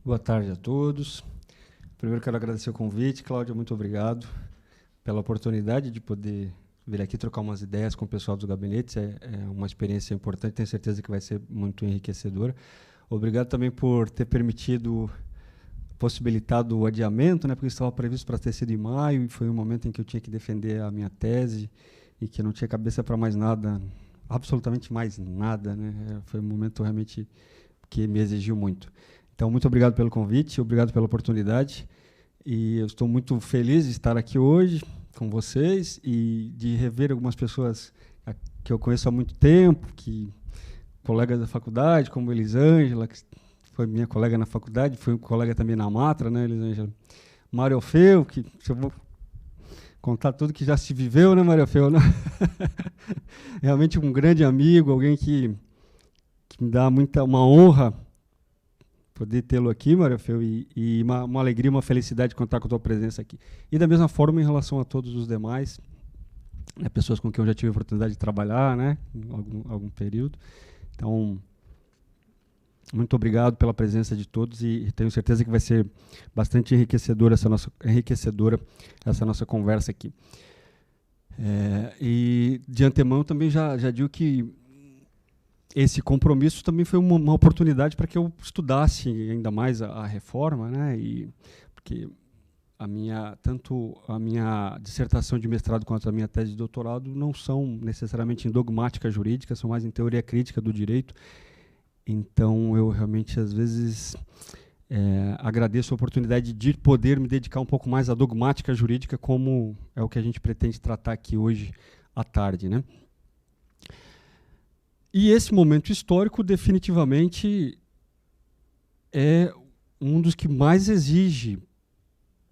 Boa tarde a todos. Primeiro quero agradecer o convite, Cláudia, muito obrigado pela oportunidade de poder vir aqui trocar umas ideias com o pessoal dos gabinetes. É uma experiência importante, tenho certeza que vai ser muito enriquecedora. Obrigado também por ter possibilitado o adiamento, né, porque estava previsto para ter sido em maio, e foi um momento em que eu tinha que defender a minha tese e que eu não tinha cabeça para mais nada, absolutamente mais nada, né? Foi um momento realmente que me exigiu muito. Então, muito obrigado pelo convite, obrigado pela oportunidade. E eu estou muito feliz de estar aqui hoje com vocês e de rever algumas pessoas que eu conheço há muito tempo, colegas da faculdade, como Elisângela, que foi minha colega na faculdade, foi um colega também na Matra, né, Elisângela? Mário Alfeu, que eu vou contar tudo que já se viveu, né, Mário Alfeu? Né? Realmente um grande amigo, alguém que me dá uma honra poder tê-lo aqui, Mário Alfeu, e uma alegria, uma felicidade de contar com a tua presença aqui. E da mesma forma em relação a todos os demais, né, pessoas com quem eu já tive a oportunidade de trabalhar, né, em algum período. Então, muito obrigado pela presença de todos e tenho certeza que vai ser bastante enriquecedora essa nossa conversa aqui. E de antemão também já digo que esse compromisso também foi uma oportunidade para que eu estudasse ainda mais a reforma, né? Porque tanto a minha dissertação de mestrado quanto a minha tese de doutorado não são necessariamente em dogmática jurídica, são mais em teoria crítica do direito. Então, eu realmente, às vezes, agradeço a oportunidade de poder me dedicar um pouco mais à dogmática jurídica, como é o que a gente pretende tratar aqui hoje à tarde, né? E esse momento histórico, definitivamente, é um dos que mais exige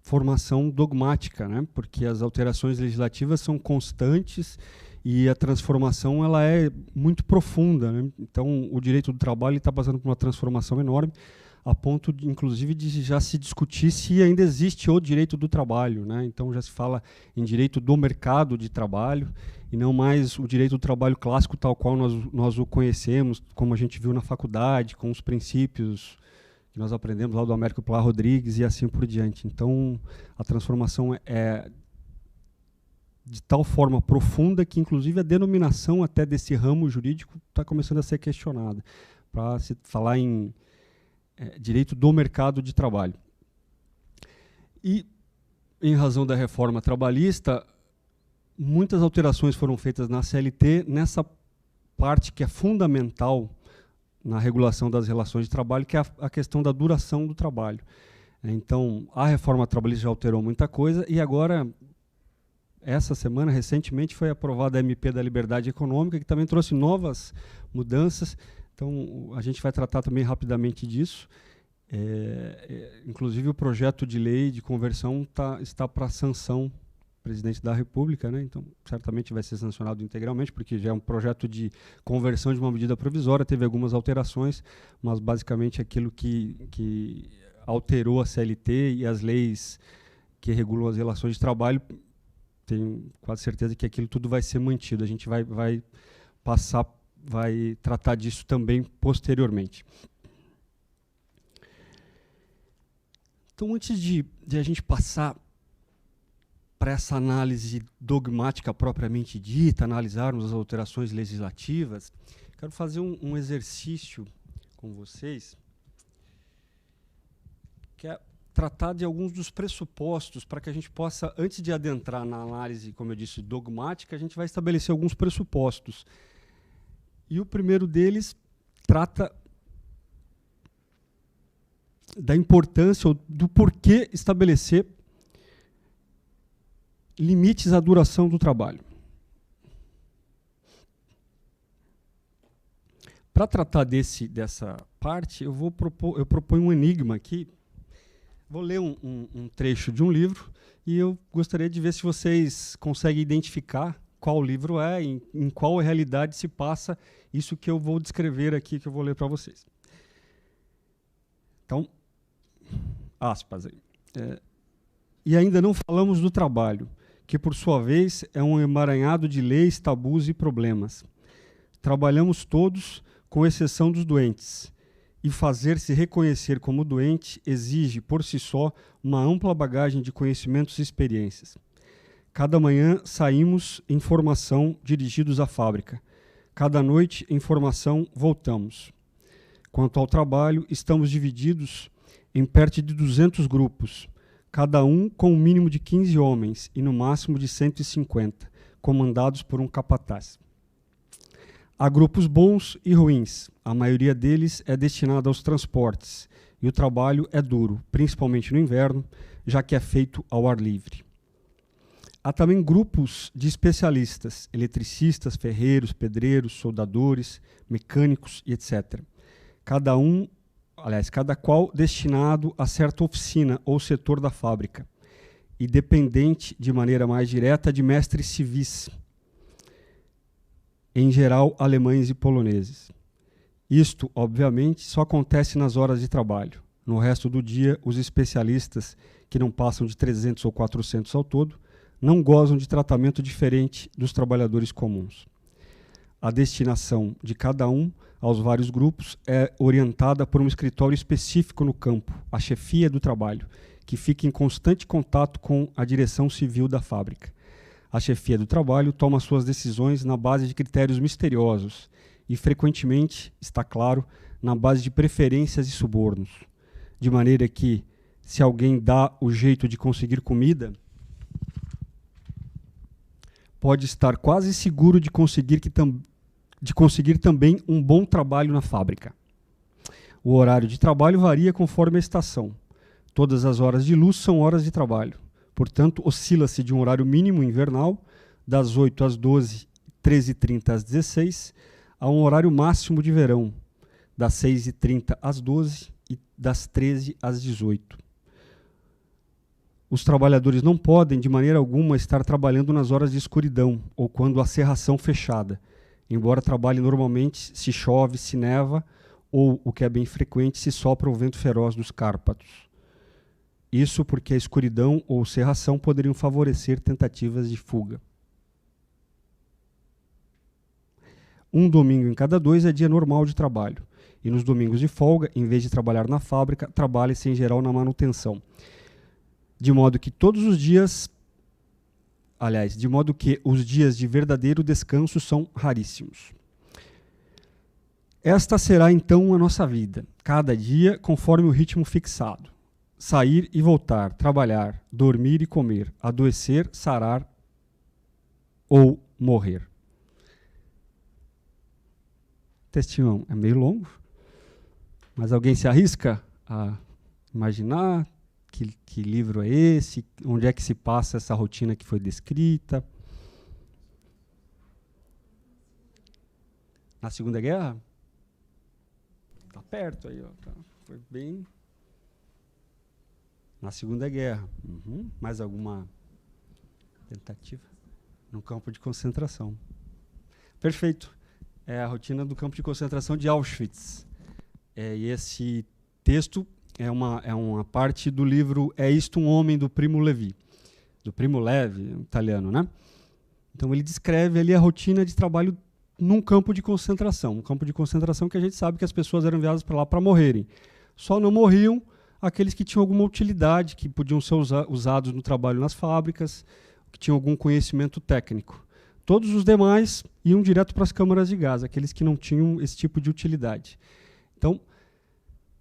formação dogmática, né? Porque as alterações legislativas são constantes e a transformação ela é muito profunda, né? Então, o direito do trabalho está passando por uma transformação enorme, a ponto, inclusive, de já se discutir se ainda existe o direito do trabalho, né? Então, já se fala em direito do mercado de trabalho e não mais o direito do trabalho clássico tal qual nós o conhecemos, como a gente viu na faculdade, com os princípios que nós aprendemos lá do Américo Plá Rodrigues e assim por diante. Então, a transformação é de tal forma profunda que, inclusive, a denominação até desse ramo jurídico está começando a ser questionada, para se falar em direito do mercado de trabalho. E, em razão da reforma trabalhista, muitas alterações foram feitas na CLT, nessa parte que é fundamental na regulação das relações de trabalho, que é a questão da duração do trabalho. Então, a reforma trabalhista já alterou muita coisa, e agora, essa semana, recentemente, foi aprovada a MP da Liberdade Econômica, que também trouxe novas mudanças. Então, a gente vai tratar também rapidamente disso. Inclusive, o projeto de lei de conversão está para sanção do presidente da República, né? Então, certamente vai ser sancionado integralmente, porque já é um projeto de conversão de uma medida provisória, teve algumas alterações, mas basicamente aquilo que alterou a CLT e as leis que regulam as relações de trabalho, tenho quase certeza que aquilo tudo vai ser mantido. A gente vai tratar disso também posteriormente. Então, antes de a gente passar para essa análise dogmática propriamente dita, analisarmos as alterações legislativas, quero fazer um exercício com vocês, que é tratar de alguns dos pressupostos para que a gente possa, antes de adentrar na análise, como eu disse, dogmática, a gente vai estabelecer alguns pressupostos. E o primeiro deles trata da importância ou do porquê estabelecer limites à duração do trabalho. Para tratar dessa parte, eu proponho um enigma aqui. Vou ler um trecho de um livro e eu gostaria de ver se vocês conseguem identificar qual livro é, em qual realidade se passa isso que eu vou descrever aqui, que eu vou ler para vocês. Então, aspas aí. E ainda não falamos do trabalho, que por sua vez é um emaranhado de leis, tabus e problemas. Trabalhamos todos, com exceção dos doentes, e fazer-se reconhecer como doente exige, por si só, uma ampla bagagem de conhecimentos e experiências. Cada manhã saímos em formação dirigidos à fábrica. Cada noite, em formação, voltamos. Quanto ao trabalho, estamos divididos em perto de 200 grupos, cada um com um mínimo de 15 homens e no máximo de 150, comandados por um capataz. Há grupos bons e ruins. A maioria deles é destinada aos transportes e o trabalho é duro, principalmente no inverno, já que é feito ao ar livre. Há também grupos de especialistas, eletricistas, ferreiros, pedreiros, soldadores, mecânicos e etc. Cada qual destinado a certa oficina ou setor da fábrica e dependente de maneira mais direta de mestres civis, em geral alemães e poloneses. Isto, obviamente, só acontece nas horas de trabalho. No resto do dia, os especialistas, que não passam de 300 ou 400 ao todo, não gozam de tratamento diferente dos trabalhadores comuns. A destinação de cada um aos vários grupos é orientada por um escritório específico no campo, a chefia do trabalho, que fica em constante contato com a direção civil da fábrica. A chefia do trabalho toma suas decisões na base de critérios misteriosos e, frequentemente, está claro, na base de preferências e subornos. De maneira que, se alguém dá o jeito de conseguir comida, pode estar quase seguro de conseguir também um bom trabalho na fábrica. O horário de trabalho varia conforme a estação. Todas as horas de luz são horas de trabalho. Portanto, oscila-se de um horário mínimo invernal, das 8 às 12, 13h30 às 16, a um horário máximo de verão, das 6h30 às 12 e das 13 às 18. Os trabalhadores não podem, de maneira alguma, estar trabalhando nas horas de escuridão ou quando há cerração fechada, embora trabalhem normalmente se chove, se neva ou, o que é bem frequente, se sopra o vento feroz dos Cárpatos. Isso porque a escuridão ou cerração poderiam favorecer tentativas de fuga. Um domingo em cada 2 é dia normal de trabalho, e nos domingos de folga, em vez de trabalhar na fábrica, trabalha-se em geral na manutenção. De modo que os dias de verdadeiro descanso são raríssimos. Esta será então a nossa vida, cada dia conforme o ritmo fixado. Sair e voltar, trabalhar, dormir e comer, adoecer, sarar ou morrer. O textinho é meio longo, mas alguém se arrisca a imaginar que livro é esse, onde é que se passa essa rotina que foi descrita? Na Segunda Guerra? Está perto aí, ó. Foi bem... Na Segunda Guerra. Mais alguma tentativa? No campo de concentração. Perfeito. É a rotina do campo de concentração de Auschwitz. E esse texto é uma parte do livro É Isto um Homem, do Primo Levi. Do Primo Levi, italiano, né? Então ele descreve ali a rotina de trabalho num campo de concentração. Um campo de concentração que a gente sabe que as pessoas eram enviadas para lá para morrerem. Só não morriam aqueles que tinham alguma utilidade, que podiam ser usados no trabalho nas fábricas, que tinham algum conhecimento técnico. Todos os demais iam direto para as câmaras de gás, aqueles que não tinham esse tipo de utilidade. Então,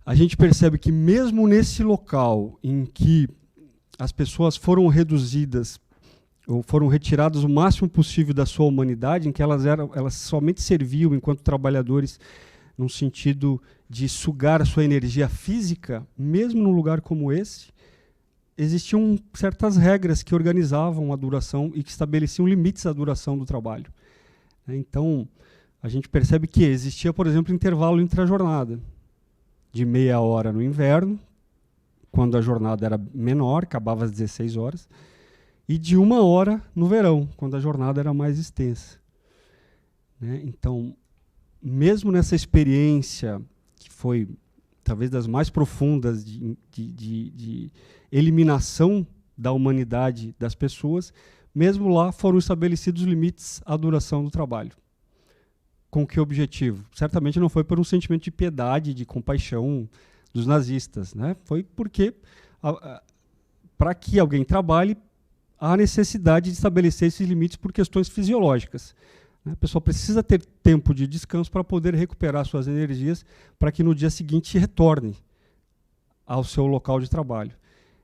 a gente percebe que mesmo nesse local em que as pessoas foram reduzidas ou foram retiradas o máximo possível da sua humanidade, em que elas somente serviam enquanto trabalhadores num sentido de sugar a sua energia física, mesmo num lugar como esse, existiam certas regras que organizavam a duração e que estabeleciam limites à duração do trabalho. Então, a gente percebe que existia, por exemplo, intervalo entre a jornada, de meia hora no inverno, quando a jornada era menor, acabava às 16 horas, e de 1 hora no verão, quando a jornada era mais extensa. Então, mesmo nessa experiência, que foi talvez das mais profundas de eliminação da humanidade das pessoas, mesmo lá foram estabelecidos limites à duração do trabalho. com que objetivo? Certamente não foi por um sentimento de piedade, de compaixão dos nazistas, né? Foi porque, para que alguém trabalhe, há necessidade de estabelecer esses limites por questões fisiológicas. A pessoa precisa ter tempo de descanso para poder recuperar suas energias para que no dia seguinte retorne ao seu local de trabalho.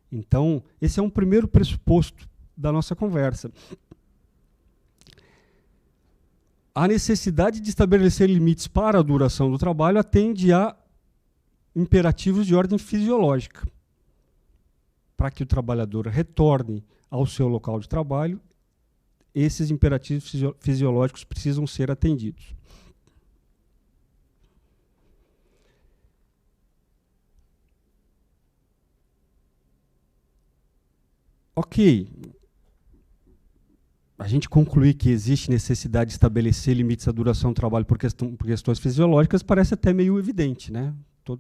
Então, esse é um primeiro pressuposto da nossa conversa. A necessidade de estabelecer limites para a duração do trabalho atende a imperativos de ordem fisiológica. Para que o trabalhador retorne ao seu local de trabalho, esses imperativos fisiológicos precisam ser atendidos. Ok. A gente concluir que existe necessidade de estabelecer limites à duração do trabalho por questões fisiológicas parece até meio evidente, né?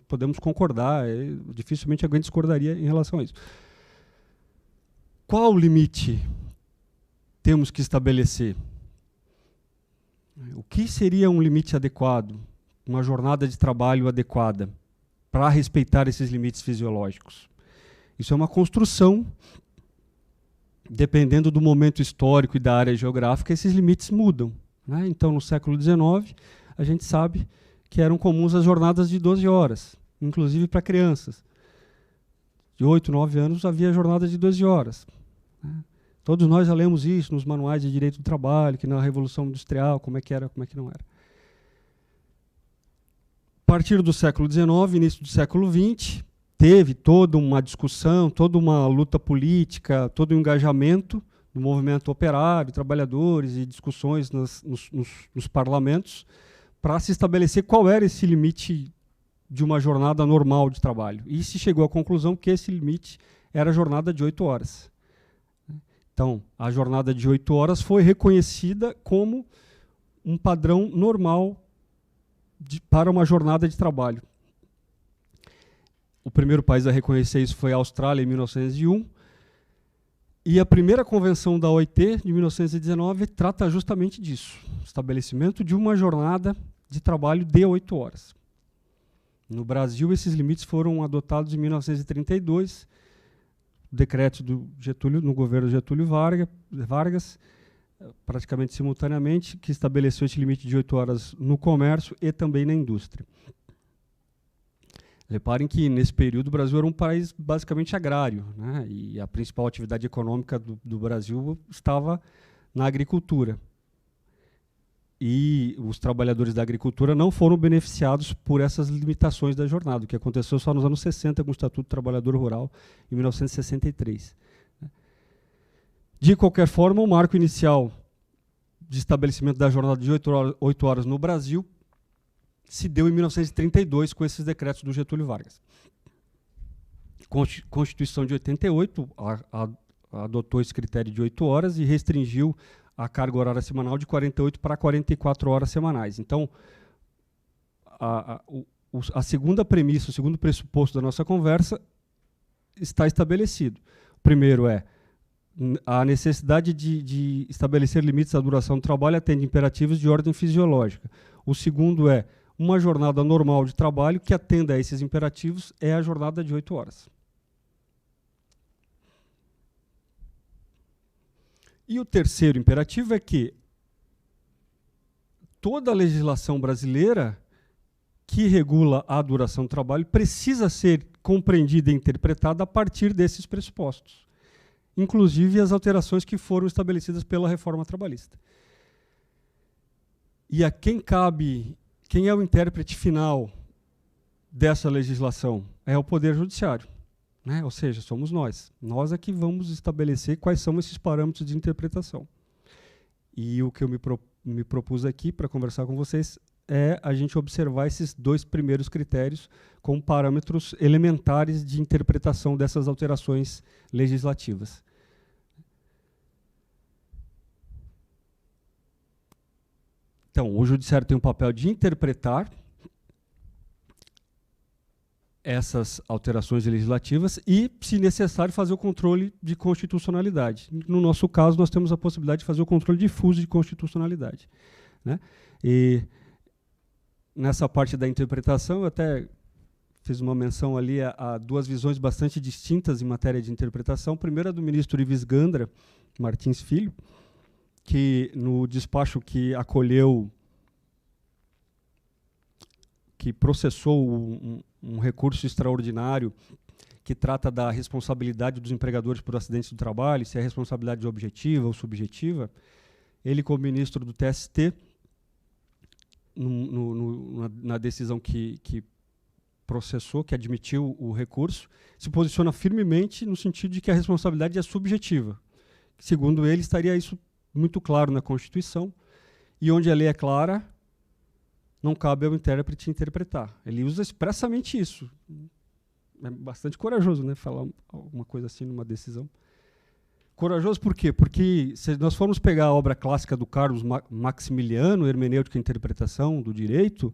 Podemos concordar, dificilmente alguém discordaria em relação a isso. Qual o limite temos que estabelecer? O que seria um limite adequado, uma jornada de trabalho adequada para respeitar esses limites fisiológicos? Isso é uma construção. Dependendo do momento histórico e da área geográfica, esses limites mudam, né? Então, no século XIX, a gente sabe que eram comuns as jornadas de 12 horas, inclusive para crianças. De 8, 9 anos havia jornada de 12 horas. Né? Todos nós já lemos isso nos manuais de direito do trabalho, que na Revolução Industrial, como é que era, como é que não era. A partir do século XIX, início do século XX, teve toda uma discussão, toda uma luta política, todo um engajamento do movimento operário, trabalhadores e discussões nos parlamentos para se estabelecer qual era esse limite de uma jornada normal de trabalho. E se chegou à conclusão que esse limite era a jornada de 8 horas. Então, a jornada de 8 horas foi reconhecida como um padrão normal para uma jornada de trabalho. O primeiro país a reconhecer isso foi a Austrália, em 1901. E a primeira convenção da OIT, de 1919, trata justamente disso. Estabelecimento de uma jornada de trabalho de 8 horas. No Brasil, esses limites foram adotados em 1932, decreto do Getúlio, no governo Getúlio Vargas, praticamente simultaneamente, que estabeleceu esse limite de 8 horas no comércio e também na indústria. Reparem que, nesse período, o Brasil era um país basicamente agrário, né? E a principal atividade econômica do Brasil estava na agricultura. E os trabalhadores da agricultura não foram beneficiados por essas limitações da jornada, o que aconteceu só nos anos 60, com o Estatuto do Trabalhador Rural, em 1963. De qualquer forma, o marco inicial de estabelecimento da jornada de 8 horas no Brasil se deu em 1932 com esses decretos do Getúlio Vargas. Constituição de 88 adotou esse critério de 8 horas e restringiu a carga horária semanal de 48 para 44 horas semanais. Então, a segunda premissa, o segundo pressuposto da nossa conversa está estabelecido. O primeiro é a necessidade de estabelecer limites à duração do trabalho atende imperativos de ordem fisiológica. O segundo é uma jornada normal de trabalho que atenda a esses imperativos é a jornada de 8 horas. E o terceiro imperativo é que toda a legislação brasileira que regula a duração do trabalho precisa ser compreendida e interpretada a partir desses pressupostos, inclusive as alterações que foram estabelecidas pela reforma trabalhista. E a quem é o intérprete final dessa legislação? É o Poder Judiciário, né? Ou seja, somos nós. Nós é que vamos estabelecer quais são esses parâmetros de interpretação. E o que eu me propus aqui para conversar com vocês é a gente observar esses dois primeiros critérios como parâmetros elementares de interpretação dessas alterações legislativas. Então, o Judiciário tem um papel de interpretar essas alterações legislativas e, se necessário, fazer o controle de constitucionalidade. No nosso caso, nós temos a possibilidade de fazer o controle difuso de constitucionalidade, né? E nessa parte da interpretação, eu até fiz uma menção ali a duas visões bastante distintas em matéria de interpretação. Primeiro, a do ministro Ives Gandra Martins Filho, que no despacho que acolheu, que processou um recurso extraordinário que trata da responsabilidade dos empregadores por acidentes do trabalho, se é responsabilidade objetiva ou subjetiva, ele, como ministro do TST, na decisão que processou, que admitiu o recurso, se posiciona firmemente no sentido de que a responsabilidade é subjetiva. Segundo ele, estaria isso muito claro na Constituição, e onde a lei é clara, não cabe ao intérprete interpretar. Ele usa expressamente isso. É bastante corajoso, né, falar alguma coisa assim numa decisão. Corajoso por quê? Porque se nós formos pegar a obra clássica do Carlos Maximiliano, Hermenêutica e Interpretação do Direito,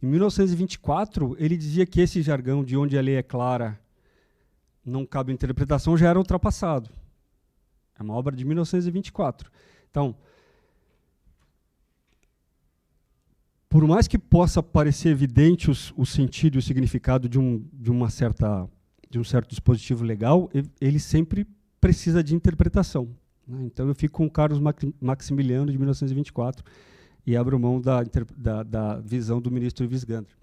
em 1924, ele dizia que esse jargão de onde a lei é clara, não cabe interpretação, já era ultrapassado. É uma obra de 1924. Então, por mais que possa parecer evidente o sentido e o significado de um certo dispositivo legal, ele sempre precisa de interpretação, né? Então eu fico com o Carlos Maximiliano, de 1924, e abro mão da visão do ministro Ives Gandra.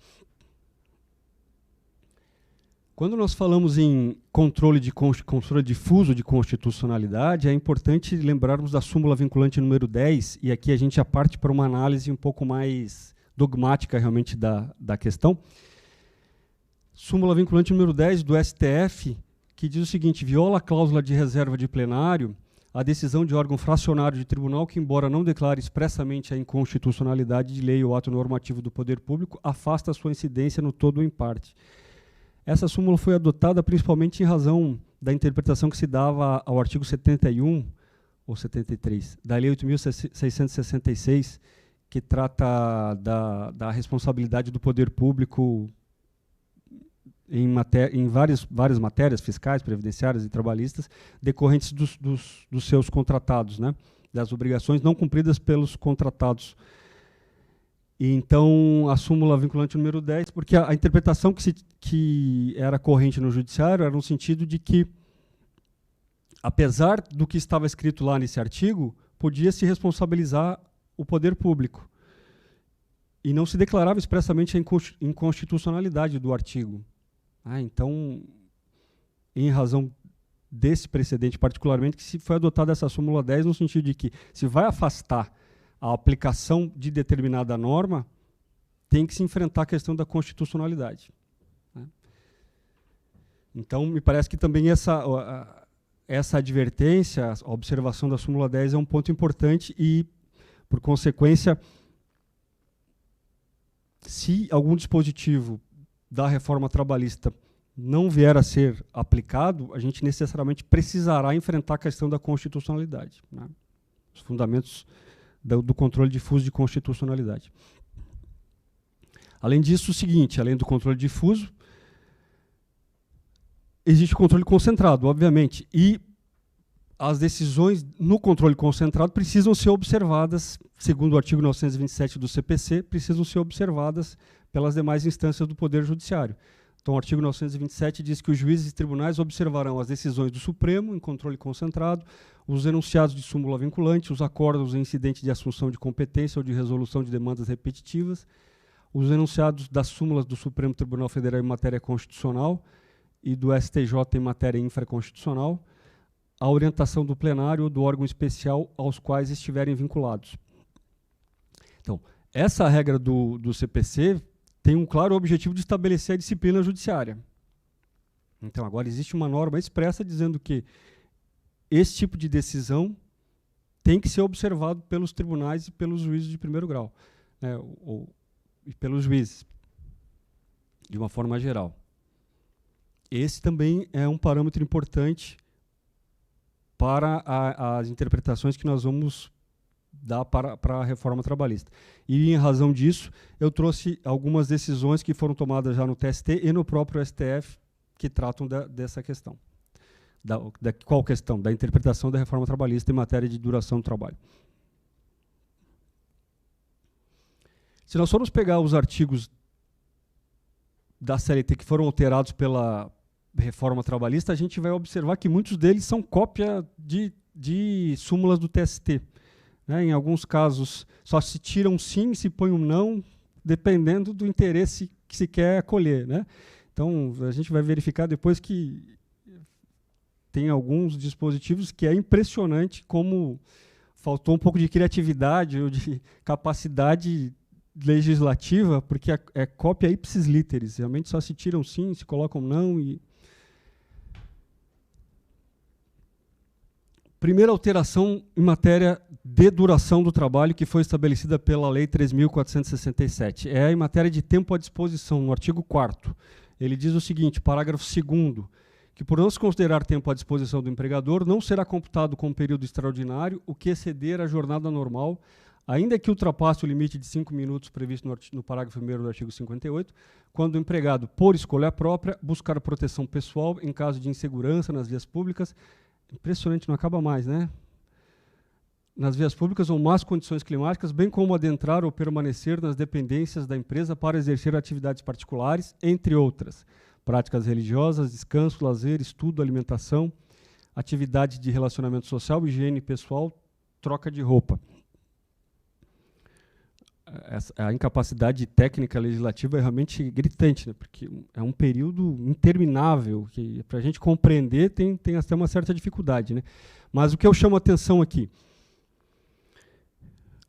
Quando nós falamos em controle difuso de constitucionalidade, é importante lembrarmos da súmula vinculante número 10, e aqui a gente já parte para uma análise um pouco mais dogmática realmente da questão. Súmula vinculante número 10 do STF, que diz o seguinte: viola a cláusula de reserva de plenário a decisão de órgão fracionário de tribunal que, embora não declare expressamente a inconstitucionalidade de lei ou ato normativo do poder público, afasta a sua incidência no todo ou em parte. Essa súmula foi adotada principalmente em razão da interpretação que se dava ao artigo 71 ou 73 da Lei 8.666, que trata da responsabilidade do poder público em várias matérias fiscais, previdenciárias e trabalhistas, decorrentes dos seus contratados, né? Das obrigações não cumpridas pelos contratados. E então, a súmula vinculante número 10, porque a interpretação que era corrente no judiciário era no sentido de que, apesar do que estava escrito lá nesse artigo, podia se responsabilizar o poder público. E não se declarava expressamente a inconstitucionalidade do artigo. Então, em razão desse precedente particularmente, que se foi adotada essa súmula 10 no sentido de que, se vai afastar a aplicação de determinada norma, tem que se enfrentar a questão da constitucionalidade, né? Então, me parece que também essa advertência, a observação da súmula 10 é um ponto importante e, por consequência, se algum dispositivo da reforma trabalhista não vier a ser aplicado, a gente necessariamente precisará enfrentar a questão da constitucionalidade, né? Os fundamentos do controle difuso de constitucionalidade. Além disso, o seguinte, além do controle difuso, existe o controle concentrado, obviamente, e as decisões no controle concentrado precisam ser observadas, segundo o artigo 927 do CPC, precisam ser observadas pelas demais instâncias do Poder Judiciário. Então, o artigo 927 diz que os juízes e tribunais observarão as decisões do Supremo em controle concentrado, os enunciados de súmula vinculante, os acordos em incidente de assunção de competência ou de resolução de demandas repetitivas, os enunciados das súmulas do Supremo Tribunal Federal em matéria constitucional e do STJ em matéria infraconstitucional, a orientação do plenário ou do órgão especial aos quais estiverem vinculados. Então, essa regra do CPC tem um claro objetivo de estabelecer a disciplina judiciária. Então, agora existe uma norma expressa dizendo que esse tipo de decisão tem que ser observado pelos tribunais e pelos juízes de primeiro grau, né, e pelos juízes, de uma forma geral. Esse também é um parâmetro importante para as interpretações que nós vamos dar para a reforma trabalhista. E, em razão disso, eu trouxe algumas decisões que foram tomadas já no TST e no próprio STF que tratam dessa questão. Qual questão? Da interpretação da reforma trabalhista em matéria de duração do trabalho. Se nós formos pegar os artigos da CLT que foram alterados pela reforma trabalhista, a gente vai observar que muitos deles são cópia de súmulas do TST. Né? Em alguns casos, só se tira um sim e se põe um não, dependendo do interesse que se quer acolher. Né? Então, a gente vai verificar depois que tem alguns dispositivos que é impressionante como faltou um pouco de criatividade ou de capacidade legislativa, porque é cópia ipsis literis. Realmente só se tiram sim, se colocam não. Primeira alteração em matéria de duração do trabalho que foi estabelecida pela Lei 3.467. É em matéria de tempo à disposição, no artigo 4º. Ele diz o seguinte, parágrafo 2º, que por não se considerar tempo à disposição do empregador, não será computado como período extraordinário o que exceder a jornada normal, ainda que ultrapasse o limite de 5 minutos previsto no parágrafo 1º do artigo 58, quando o empregado, por escolha própria, buscar proteção pessoal em caso de insegurança nas vias públicas. Impressionante, não acaba mais, né? Nas vias públicas ou más condições climáticas, bem como adentrar ou permanecer nas dependências da empresa para exercer atividades particulares, entre outras. Práticas religiosas, descanso, lazer, estudo, alimentação, atividade de relacionamento social, higiene pessoal, troca de roupa. A incapacidade técnica legislativa é realmente gritante, né? Porque é um período interminável, que para a gente compreender tem até uma certa dificuldade. Né? Mas o que eu chamo a atenção aqui,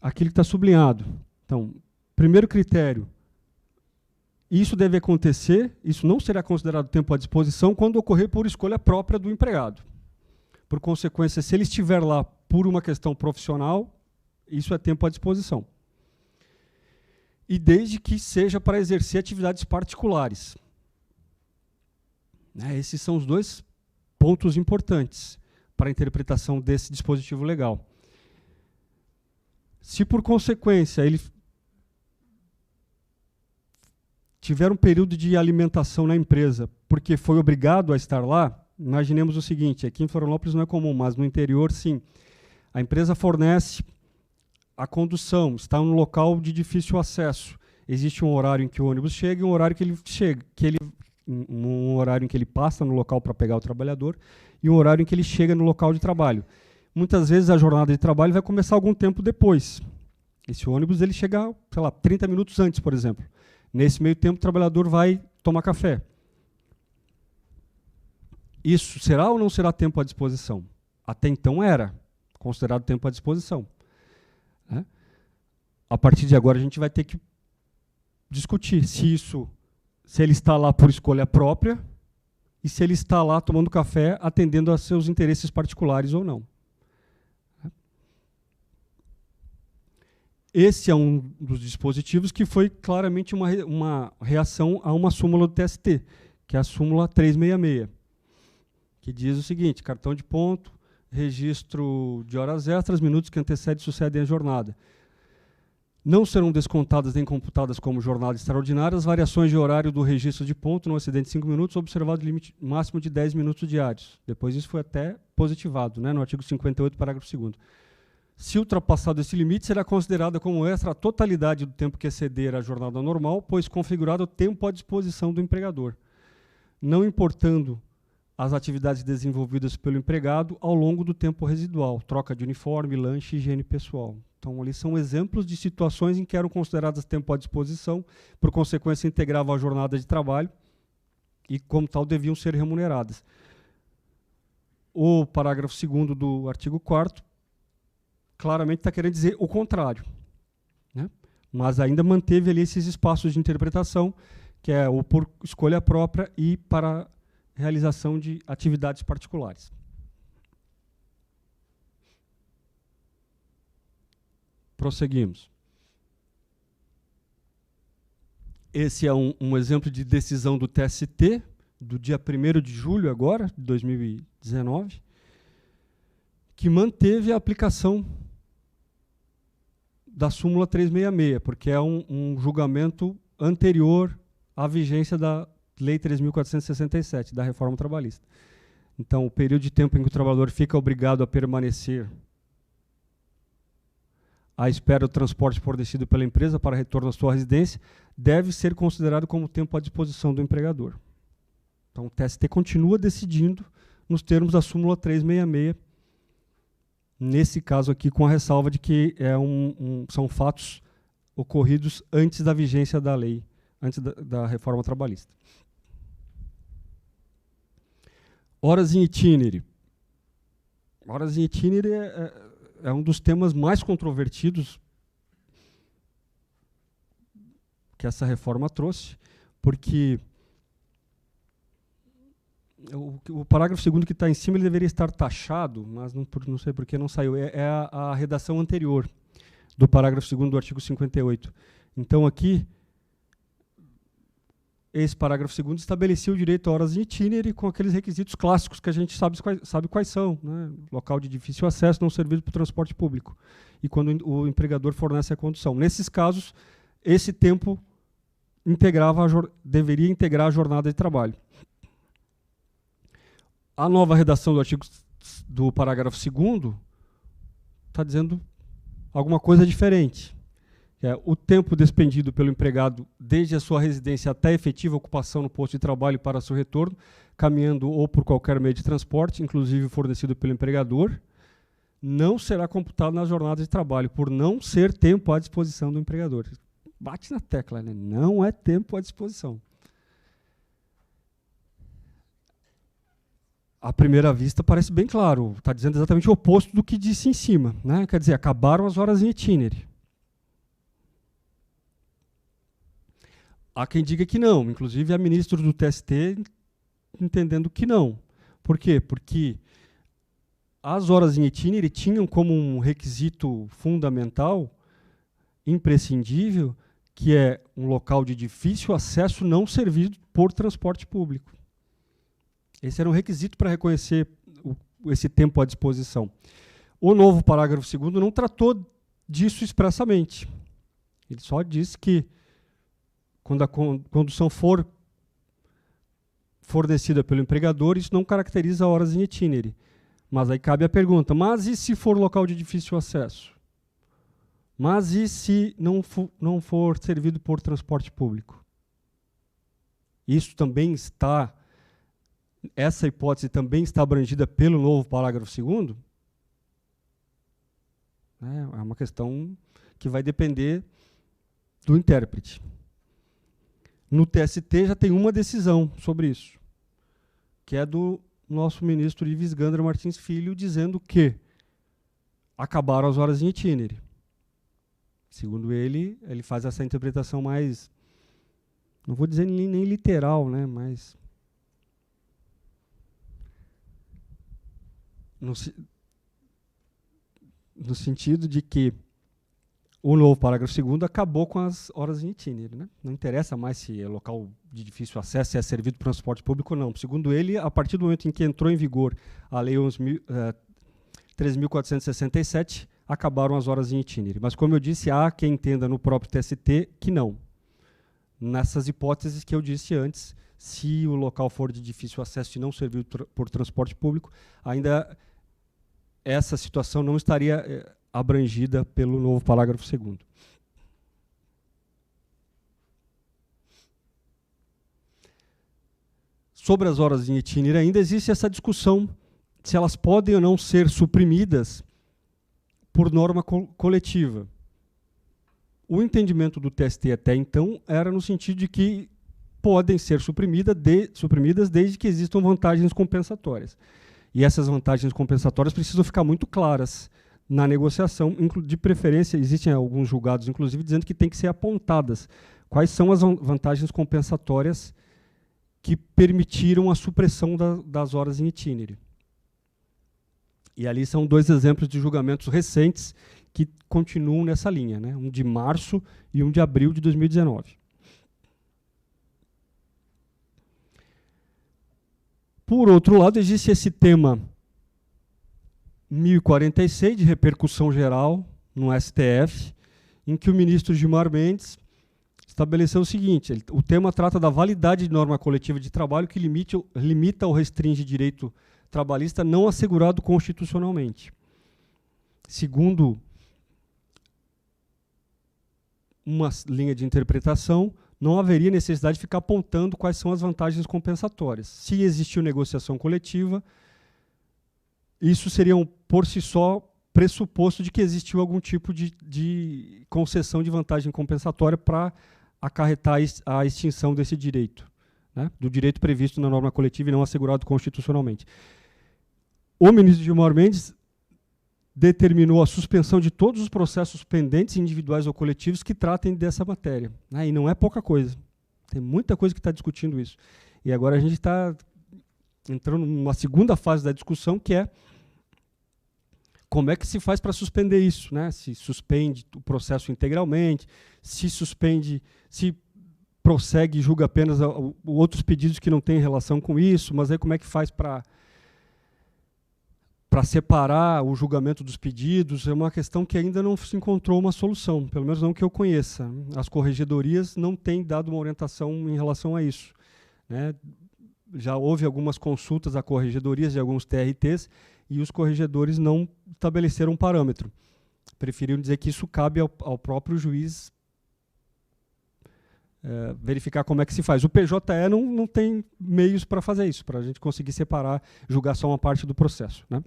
aquilo que está sublinhado. Então, primeiro critério, isso deve acontecer, isso não será considerado tempo à disposição quando ocorrer por escolha própria do empregado. Por consequência, se ele estiver lá por uma questão profissional, isso é tempo à disposição. E desde que seja para exercer atividades particulares. Esses são os dois pontos importantes para a interpretação desse dispositivo legal. Se, por consequência, ele tiver um período de alimentação na empresa porque foi obrigado a estar lá, imaginemos o seguinte, aqui em Florianópolis não é comum, mas no interior, sim. A empresa fornece a condução, está no local de difícil acesso. Existe um horário em que o ônibus chega e um horário que ele chega, um horário em que ele passa no local para pegar o trabalhador e um horário em que ele chega no local de trabalho. Muitas vezes a jornada de trabalho vai começar algum tempo depois. Esse ônibus ele chega, sei lá, 30 minutos antes, por exemplo. Nesse meio tempo o trabalhador vai tomar café. Isso será ou não será tempo à disposição? Até então era considerado tempo à disposição. A partir de agora a gente vai ter que discutir se ele está lá por escolha própria e se ele está lá tomando café atendendo a seus interesses particulares ou não. Esse é um dos dispositivos que foi claramente uma reação a uma súmula do TST, que é a súmula 366, que diz o seguinte, cartão de ponto, registro de horas extras, minutos que antecedem e sucedem a jornada. Não serão descontadas nem computadas como jornada extraordinária as variações de horário do registro de ponto no excedente de 5 minutos, observado o limite máximo de 10 minutos diários. Depois isso foi até positivado, né, no artigo 58, parágrafo 2º. Se ultrapassado esse limite, será considerada como extra a totalidade do tempo que exceder a jornada normal, pois configurado o tempo à disposição do empregador, não importando as atividades desenvolvidas pelo empregado ao longo do tempo residual, troca de uniforme, lanche e higiene pessoal. Então, ali são exemplos de situações em que eram consideradas tempo à disposição, por consequência, integravam a jornada de trabalho e, como tal, deviam ser remuneradas. O parágrafo 2º do artigo 4º claramente está querendo dizer o contrário, né? Mas ainda manteve ali esses espaços de interpretação, que é o por escolha própria e para realização de atividades particulares. Prosseguimos. Esse é um exemplo de decisão do TST, do dia 1º de julho agora, de 2019, que manteve a aplicação da súmula 366, porque é um julgamento anterior à vigência da Lei 3.467, da reforma trabalhista. Então, o período de tempo em que o trabalhador fica obrigado a permanecer à espera do transporte fornecido pela empresa para retorno à sua residência deve ser considerado como tempo à disposição do empregador. Então, o TST continua decidindo nos termos da súmula 366, nesse caso aqui com a ressalva de que são fatos ocorridos antes da vigência da lei, antes da reforma trabalhista. Horas em itinerário. Horas em itinerário é um dos temas mais controvertidos que essa reforma trouxe, porque o parágrafo 2º que está em cima ele deveria estar taxado, mas não sei por que não saiu. É a redação anterior do parágrafo 2º do artigo 58. Então, aqui, esse parágrafo 2º estabelecia o direito a horas em itinerário com aqueles requisitos clássicos que a gente sabe quais são, né? Local de difícil acesso, não servido para o transporte público. E quando o empregador fornece a condução. Nesses casos, esse tempo deveria integrar a jornada de trabalho. A nova redação do parágrafo 2º está dizendo alguma coisa diferente. O tempo despendido pelo empregado desde a sua residência até a efetiva ocupação no posto de trabalho para seu retorno, caminhando ou por qualquer meio de transporte, inclusive fornecido pelo empregador, não será computado na jornada de trabalho, por não ser tempo à disposição do empregador. Bate na tecla, né? Não é tempo à disposição. À primeira vista parece bem claro, está dizendo exatamente o oposto do que disse em cima, né? Quer dizer, acabaram as horas em itinerário. Há quem diga que não, inclusive há ministros do TST entendendo que não. Por quê? Porque as horas em itinerário tinham como um requisito fundamental, imprescindível, que é um local de difícil acesso não servido por transporte público. Esse era um requisito para reconhecer esse tempo à disposição. O novo parágrafo 2º não tratou disso expressamente. Ele só disse que quando a condução for fornecida pelo empregador, isso não caracteriza horas em itinerário. Mas aí cabe a pergunta, mas e se for local de difícil acesso? Mas e se não for servido por transporte público? Isso também está, essa hipótese também está abrangida pelo novo parágrafo 2º? É uma questão que vai depender do intérprete. No TST já tem uma decisão sobre isso, que é do nosso ministro Ives Gandra Martins Filho, dizendo que acabaram as horas em itinerário. Segundo ele faz essa interpretação mais, não vou dizer nem literal, né, mas no sentido de que o novo parágrafo 2º acabou com as horas em itinerário, né? Não interessa mais se é local de difícil acesso, se é servido por transporte público ou não. Segundo ele, a partir do momento em que entrou em vigor a Lei 3.467, acabaram as horas em itinerário. Mas, como eu disse, há quem entenda no próprio TST que não. Nessas hipóteses que eu disse antes, se o local for de difícil acesso e não servido por transporte público, ainda essa situação não estaria abrangida pelo novo parágrafo 2º. Sobre as horas em itinerário, ainda existe essa discussão se elas podem ou não ser suprimidas por norma coletiva. O entendimento do TST até então era no sentido de que podem ser suprimidas desde que existam vantagens compensatórias. E essas vantagens compensatórias precisam ficar muito claras na negociação, de preferência, existem alguns julgados, inclusive, dizendo que tem que ser apontadas quais são as vantagens compensatórias que permitiram a supressão das horas em itinerário. E ali são dois exemplos de julgamentos recentes que continuam nessa linha, né? Um de março e um de abril de 2019. Por outro lado, existe esse tema 1046, de repercussão geral no STF, em que o ministro Gilmar Mendes estabeleceu o seguinte: o tema trata da validade de norma coletiva de trabalho que limita ou restringe direito trabalhista não assegurado constitucionalmente. Segundo uma linha de interpretação, não haveria necessidade de ficar apontando quais são as vantagens compensatórias. Se existiu negociação coletiva, isso seria, por si só, pressuposto de que existiu algum tipo de concessão de vantagem compensatória para acarretar a extinção desse direito, né, do direito previsto na norma coletiva e não assegurado constitucionalmente. O ministro Gilmar Mendes determinou a suspensão de todos os processos pendentes, individuais ou coletivos, que tratem dessa matéria. E não é pouca coisa. Tem muita coisa que está discutindo isso. E agora a gente está entrando numa segunda fase da discussão, que é como é que se faz para suspender isso, né? Se suspende o processo integralmente, se suspende, se prossegue e julga apenas outros pedidos que não têm relação com isso, mas aí como é que faz para separar o julgamento dos pedidos? É uma questão que ainda não se encontrou uma solução, pelo menos não que eu conheça. As corregedorias não têm dado uma orientação em relação a isso, né? Já houve algumas consultas a corregedorias de alguns TRTs e os corregedores não estabeleceram um parâmetro. Preferiram dizer que isso cabe ao próprio juiz verificar como é que se faz. O PJE não tem meios para fazer isso, para a gente conseguir separar, julgar só uma parte do processo, né?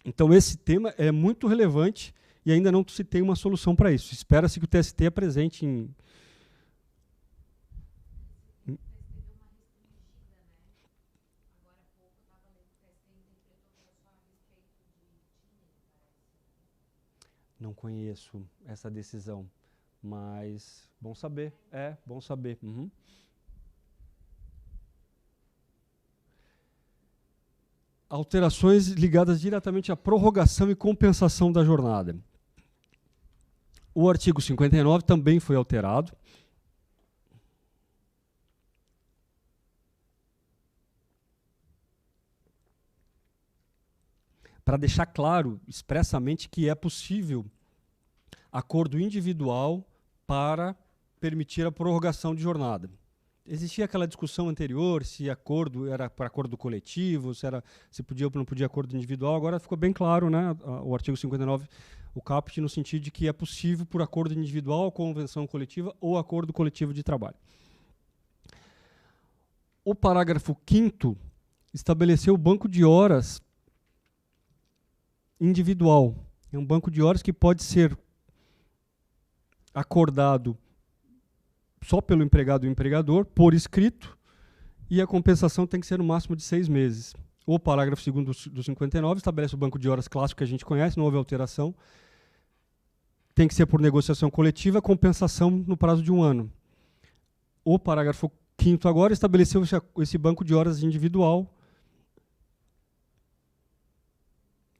Então, esse tema é muito relevante e ainda não se tem uma solução para isso. Espera-se que o TST apresente em... Não conheço essa decisão, mas bom saber. Bom saber. Uhum. Alterações ligadas diretamente à prorrogação e compensação da jornada. O artigo 59 também foi alterado. Para deixar claro expressamente que é possível acordo individual para permitir a prorrogação de jornada. Existia aquela discussão anterior, se acordo era para acordo coletivo, se podia ou não podia acordo individual. Agora ficou bem claro, né, o artigo 59, o caput, no sentido de que é possível por acordo individual, convenção coletiva ou acordo coletivo de trabalho. O parágrafo 5º estabeleceu o banco de horas individual. É um banco de horas que pode ser acordado só pelo empregado e o empregador, por escrito, e a compensação tem que ser no máximo de 6 meses. O parágrafo 2º do 59 estabelece o banco de horas clássico que a gente conhece, não houve alteração. Tem que ser por negociação coletiva, compensação no prazo de 1 ano. O parágrafo 5º agora estabeleceu esse banco de horas individual,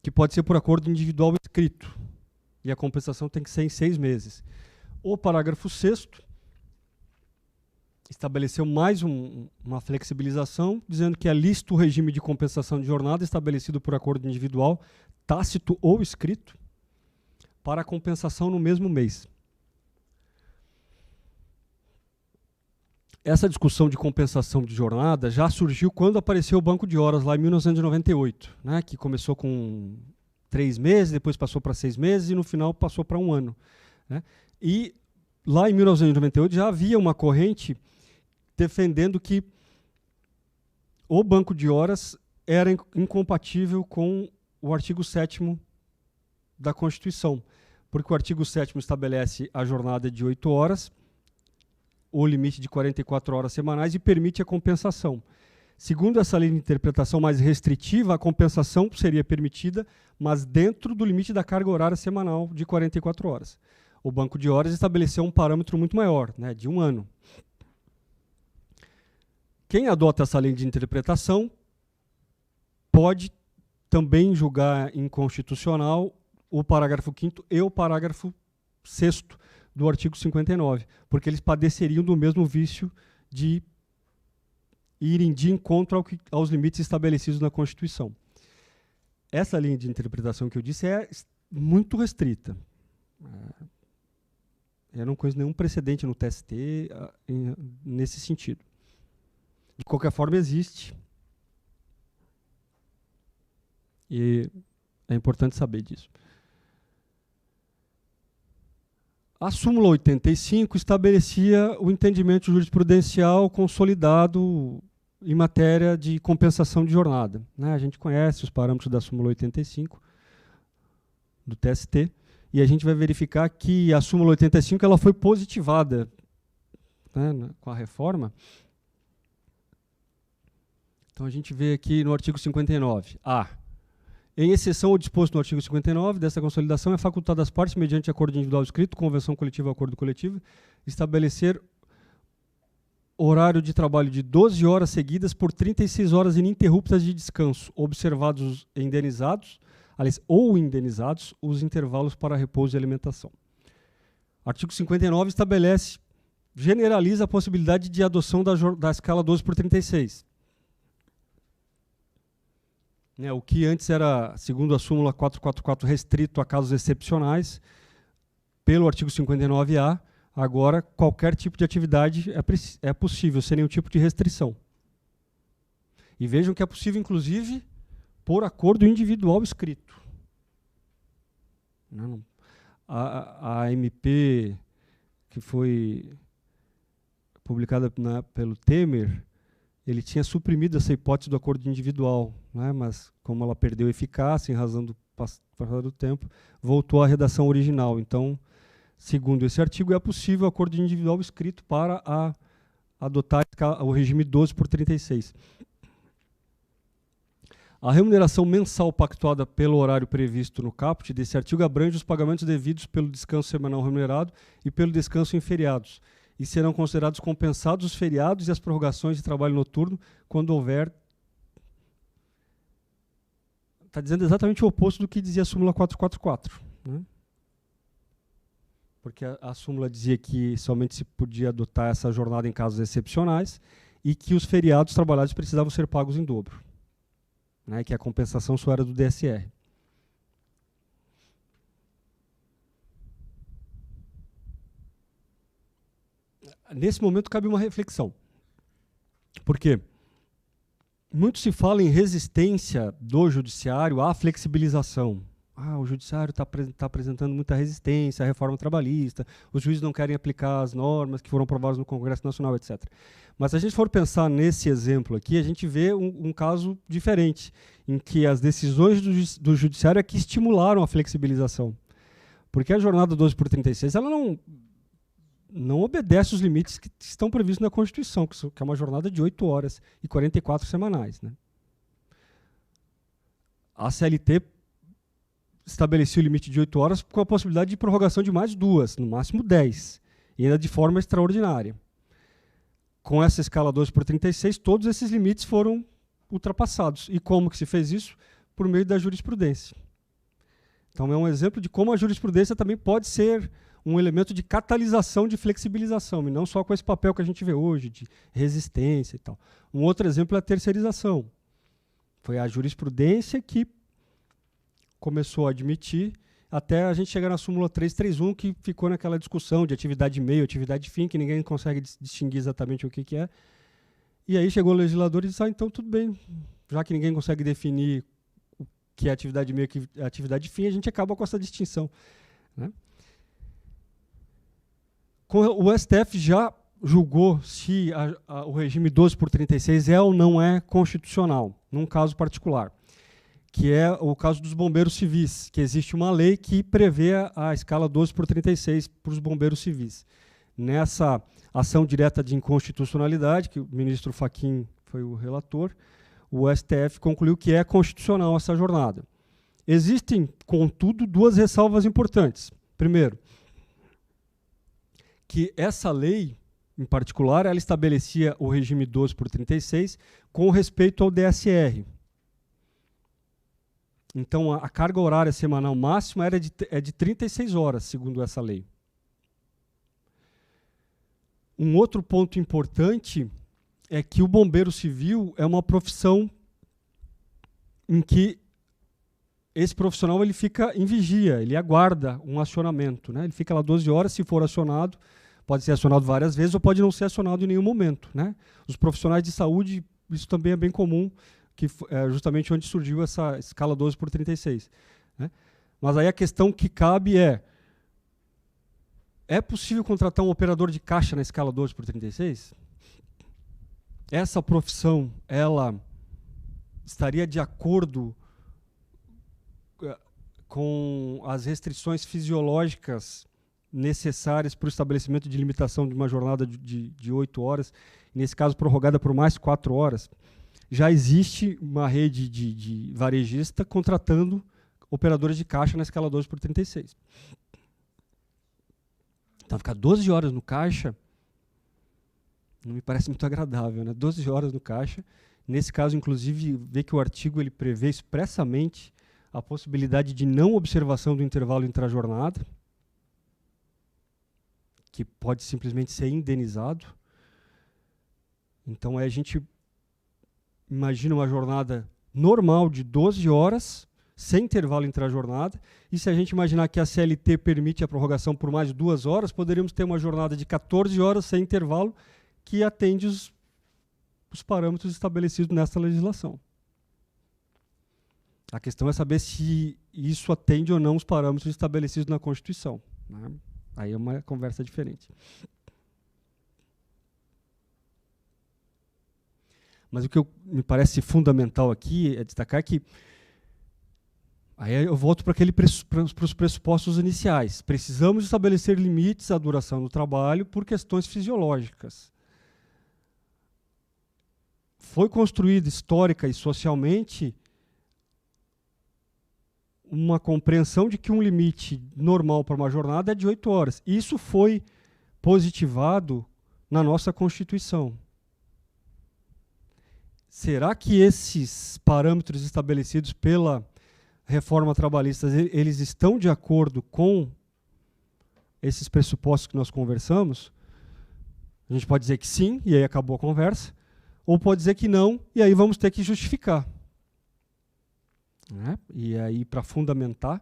que pode ser por acordo individual escrito, e a compensação tem que ser em 6 meses. O parágrafo 6º estabeleceu mais uma flexibilização, dizendo que é lícito o regime de compensação de jornada estabelecido por acordo individual, tácito ou escrito, para a compensação no mesmo mês. Essa discussão de compensação de jornada já surgiu quando apareceu o banco de horas, lá em 1998, né, que começou com 3 meses, depois passou para 6 meses e no final passou para 1 ano. Né? E lá em 1998 já havia uma corrente defendendo que o banco de horas era incompatível com o artigo 7º da Constituição, porque o artigo 7º estabelece a jornada de 8 horas, o limite de 44 horas semanais e permite a compensação. Segundo essa linha de interpretação mais restritiva, a compensação seria permitida, mas dentro do limite da carga horária semanal de 44 horas. O banco de horas estabeleceu um parâmetro muito maior, né, de 1 ano. Quem adota essa linha de interpretação pode também julgar inconstitucional o parágrafo 5º e o parágrafo 6º do artigo 59, porque eles padeceriam do mesmo vício de irem de encontro aos limites estabelecidos na Constituição. Essa linha de interpretação que eu disse é muito restrita. Eu não conheço nenhum precedente no TST nesse sentido. De qualquer forma, existe. E é importante saber disso. A súmula 85 estabelecia o entendimento jurisprudencial consolidado em matéria de compensação de jornada, né? A gente conhece os parâmetros da súmula 85 do TST e a gente vai verificar que a súmula 85 ela foi positivada, né, com a reforma. Então a gente vê aqui no artigo 59. Em exceção ao disposto no artigo 59 dessa consolidação, é facultado às partes, mediante acordo individual escrito, convenção coletiva ou acordo coletivo, estabelecer horário de trabalho de 12 horas seguidas por 36 horas ininterruptas de descanso, observados ou indenizados os intervalos para repouso e alimentação. Artigo 59 generaliza a possibilidade de adoção da escala 12/36. O que antes era, segundo a súmula 444, restrito a casos excepcionais, pelo artigo 59A, agora qualquer tipo de atividade é possível, sem nenhum tipo de restrição. E vejam que é possível, inclusive, por acordo individual escrito. A MP, que foi publicada pelo Temer, ele tinha suprimido essa hipótese do acordo individual, né? Mas como ela perdeu eficácia em razão do passar do tempo, voltou à redação original. Então, segundo esse artigo, é possível acordo individual escrito para adotar o regime 12/36. A remuneração mensal pactuada pelo horário previsto no caput desse artigo abrange os pagamentos devidos pelo descanso semanal remunerado e pelo descanso em feriados, e serão considerados compensados os feriados e as prorrogações de trabalho noturno quando houver. Está dizendo exatamente o oposto do que dizia a súmula 444. Né? Porque a súmula dizia que somente se podia adotar essa jornada em casos excepcionais e que os feriados trabalhados precisavam ser pagos em dobro. Né? Que a compensação só era do DSR. Nesse momento cabe uma reflexão. Por quê? Muito se fala em resistência do judiciário à flexibilização. O judiciário está apresentando muita resistência à reforma trabalhista, os juízes não querem aplicar as normas que foram aprovadas no Congresso Nacional, etc. Mas se a gente for pensar nesse exemplo aqui, a gente vê um caso diferente, em que as decisões do judiciário é que estimularam a flexibilização. Porque a jornada 12/36, ela não obedece os limites que estão previstos na Constituição, que é uma jornada de 8 horas e 44 semanais. Né? A CLT estabelecia o limite de 8 horas com a possibilidade de prorrogação de mais 2, no máximo 10, e ainda de forma extraordinária. Com essa escala 12/36, todos esses limites foram ultrapassados. E como que se fez isso? Por meio da jurisprudência. Então é um exemplo de como a jurisprudência também pode ser um elemento de catalisação de flexibilização, e não só com esse papel que a gente vê hoje, de resistência e tal. Um outro exemplo é a terceirização. Foi a jurisprudência que começou a admitir, até a gente chegar na súmula 331, que ficou naquela discussão de atividade meio, atividade fim, que ninguém consegue distinguir exatamente o que é. E aí chegou o legislador e disse, então tudo bem, já que ninguém consegue definir o que é atividade meio e o que é atividade fim, a gente acaba com essa distinção. Né? O STF já julgou se o regime 12/36 é ou não é constitucional, num caso particular, que é o caso dos bombeiros civis, que existe uma lei que prevê a escala 12/36 para os bombeiros civis. Nessa ação direta de inconstitucionalidade, que o ministro Fachin foi o relator, o STF concluiu que é constitucional essa jornada. Existem, contudo, duas ressalvas importantes. Primeiro, que essa lei, em particular, ela estabelecia o regime 12/36 com respeito ao DSR. Então, a carga horária semanal máxima é de 36 horas, segundo essa lei. Um outro ponto importante é que o bombeiro civil é uma profissão em que esse profissional ele fica em vigia, ele aguarda um acionamento. Né? Ele fica lá 12 horas, se for acionado, pode ser acionado várias vezes ou pode não ser acionado em nenhum momento. Né? Os profissionais de saúde, isso também é bem comum, que é justamente onde surgiu essa escala 12/36. Né? Mas aí a questão que cabe é, É possível contratar um operador de caixa na escala 12/36? Essa profissão, ela estaria de acordo com as restrições fisiológicas necessárias para o estabelecimento de limitação de uma jornada de 8 horas, nesse caso prorrogada por mais 4 horas? Já existe uma rede de varejista contratando operadores de caixa na escala 12/36. Então, ficar 12 horas no caixa não me parece muito agradável, né? 12 horas no caixa. Nesse caso, inclusive, vê que o artigo ele prevê expressamente a possibilidade de não observação do intervalo intrajornada, que pode simplesmente ser indenizado. Então, a gente imagina uma jornada normal de 12 horas, sem intervalo intrajornada, e se a gente imaginar que a CLT permite a prorrogação por mais de 2 horas, poderíamos ter uma jornada de 14 horas sem intervalo, que atende os parâmetros estabelecidos nessa legislação. A questão é saber se isso atende ou não os parâmetros estabelecidos na Constituição, né? Aí é uma conversa diferente. Mas o que me parece fundamental aqui é destacar que aí eu volto para os pressupostos iniciais. Precisamos estabelecer limites à duração do trabalho por questões fisiológicas. Foi construída histórica e socialmente uma compreensão de que um limite normal para uma jornada é de 8 horas. Isso foi positivado na nossa Constituição. Será que esses parâmetros estabelecidos pela reforma trabalhista, eles estão de acordo com esses pressupostos que nós conversamos? A gente pode dizer que sim, e aí acabou a conversa, ou pode dizer que não, e aí vamos ter que justificar. Né? E aí, para fundamentar,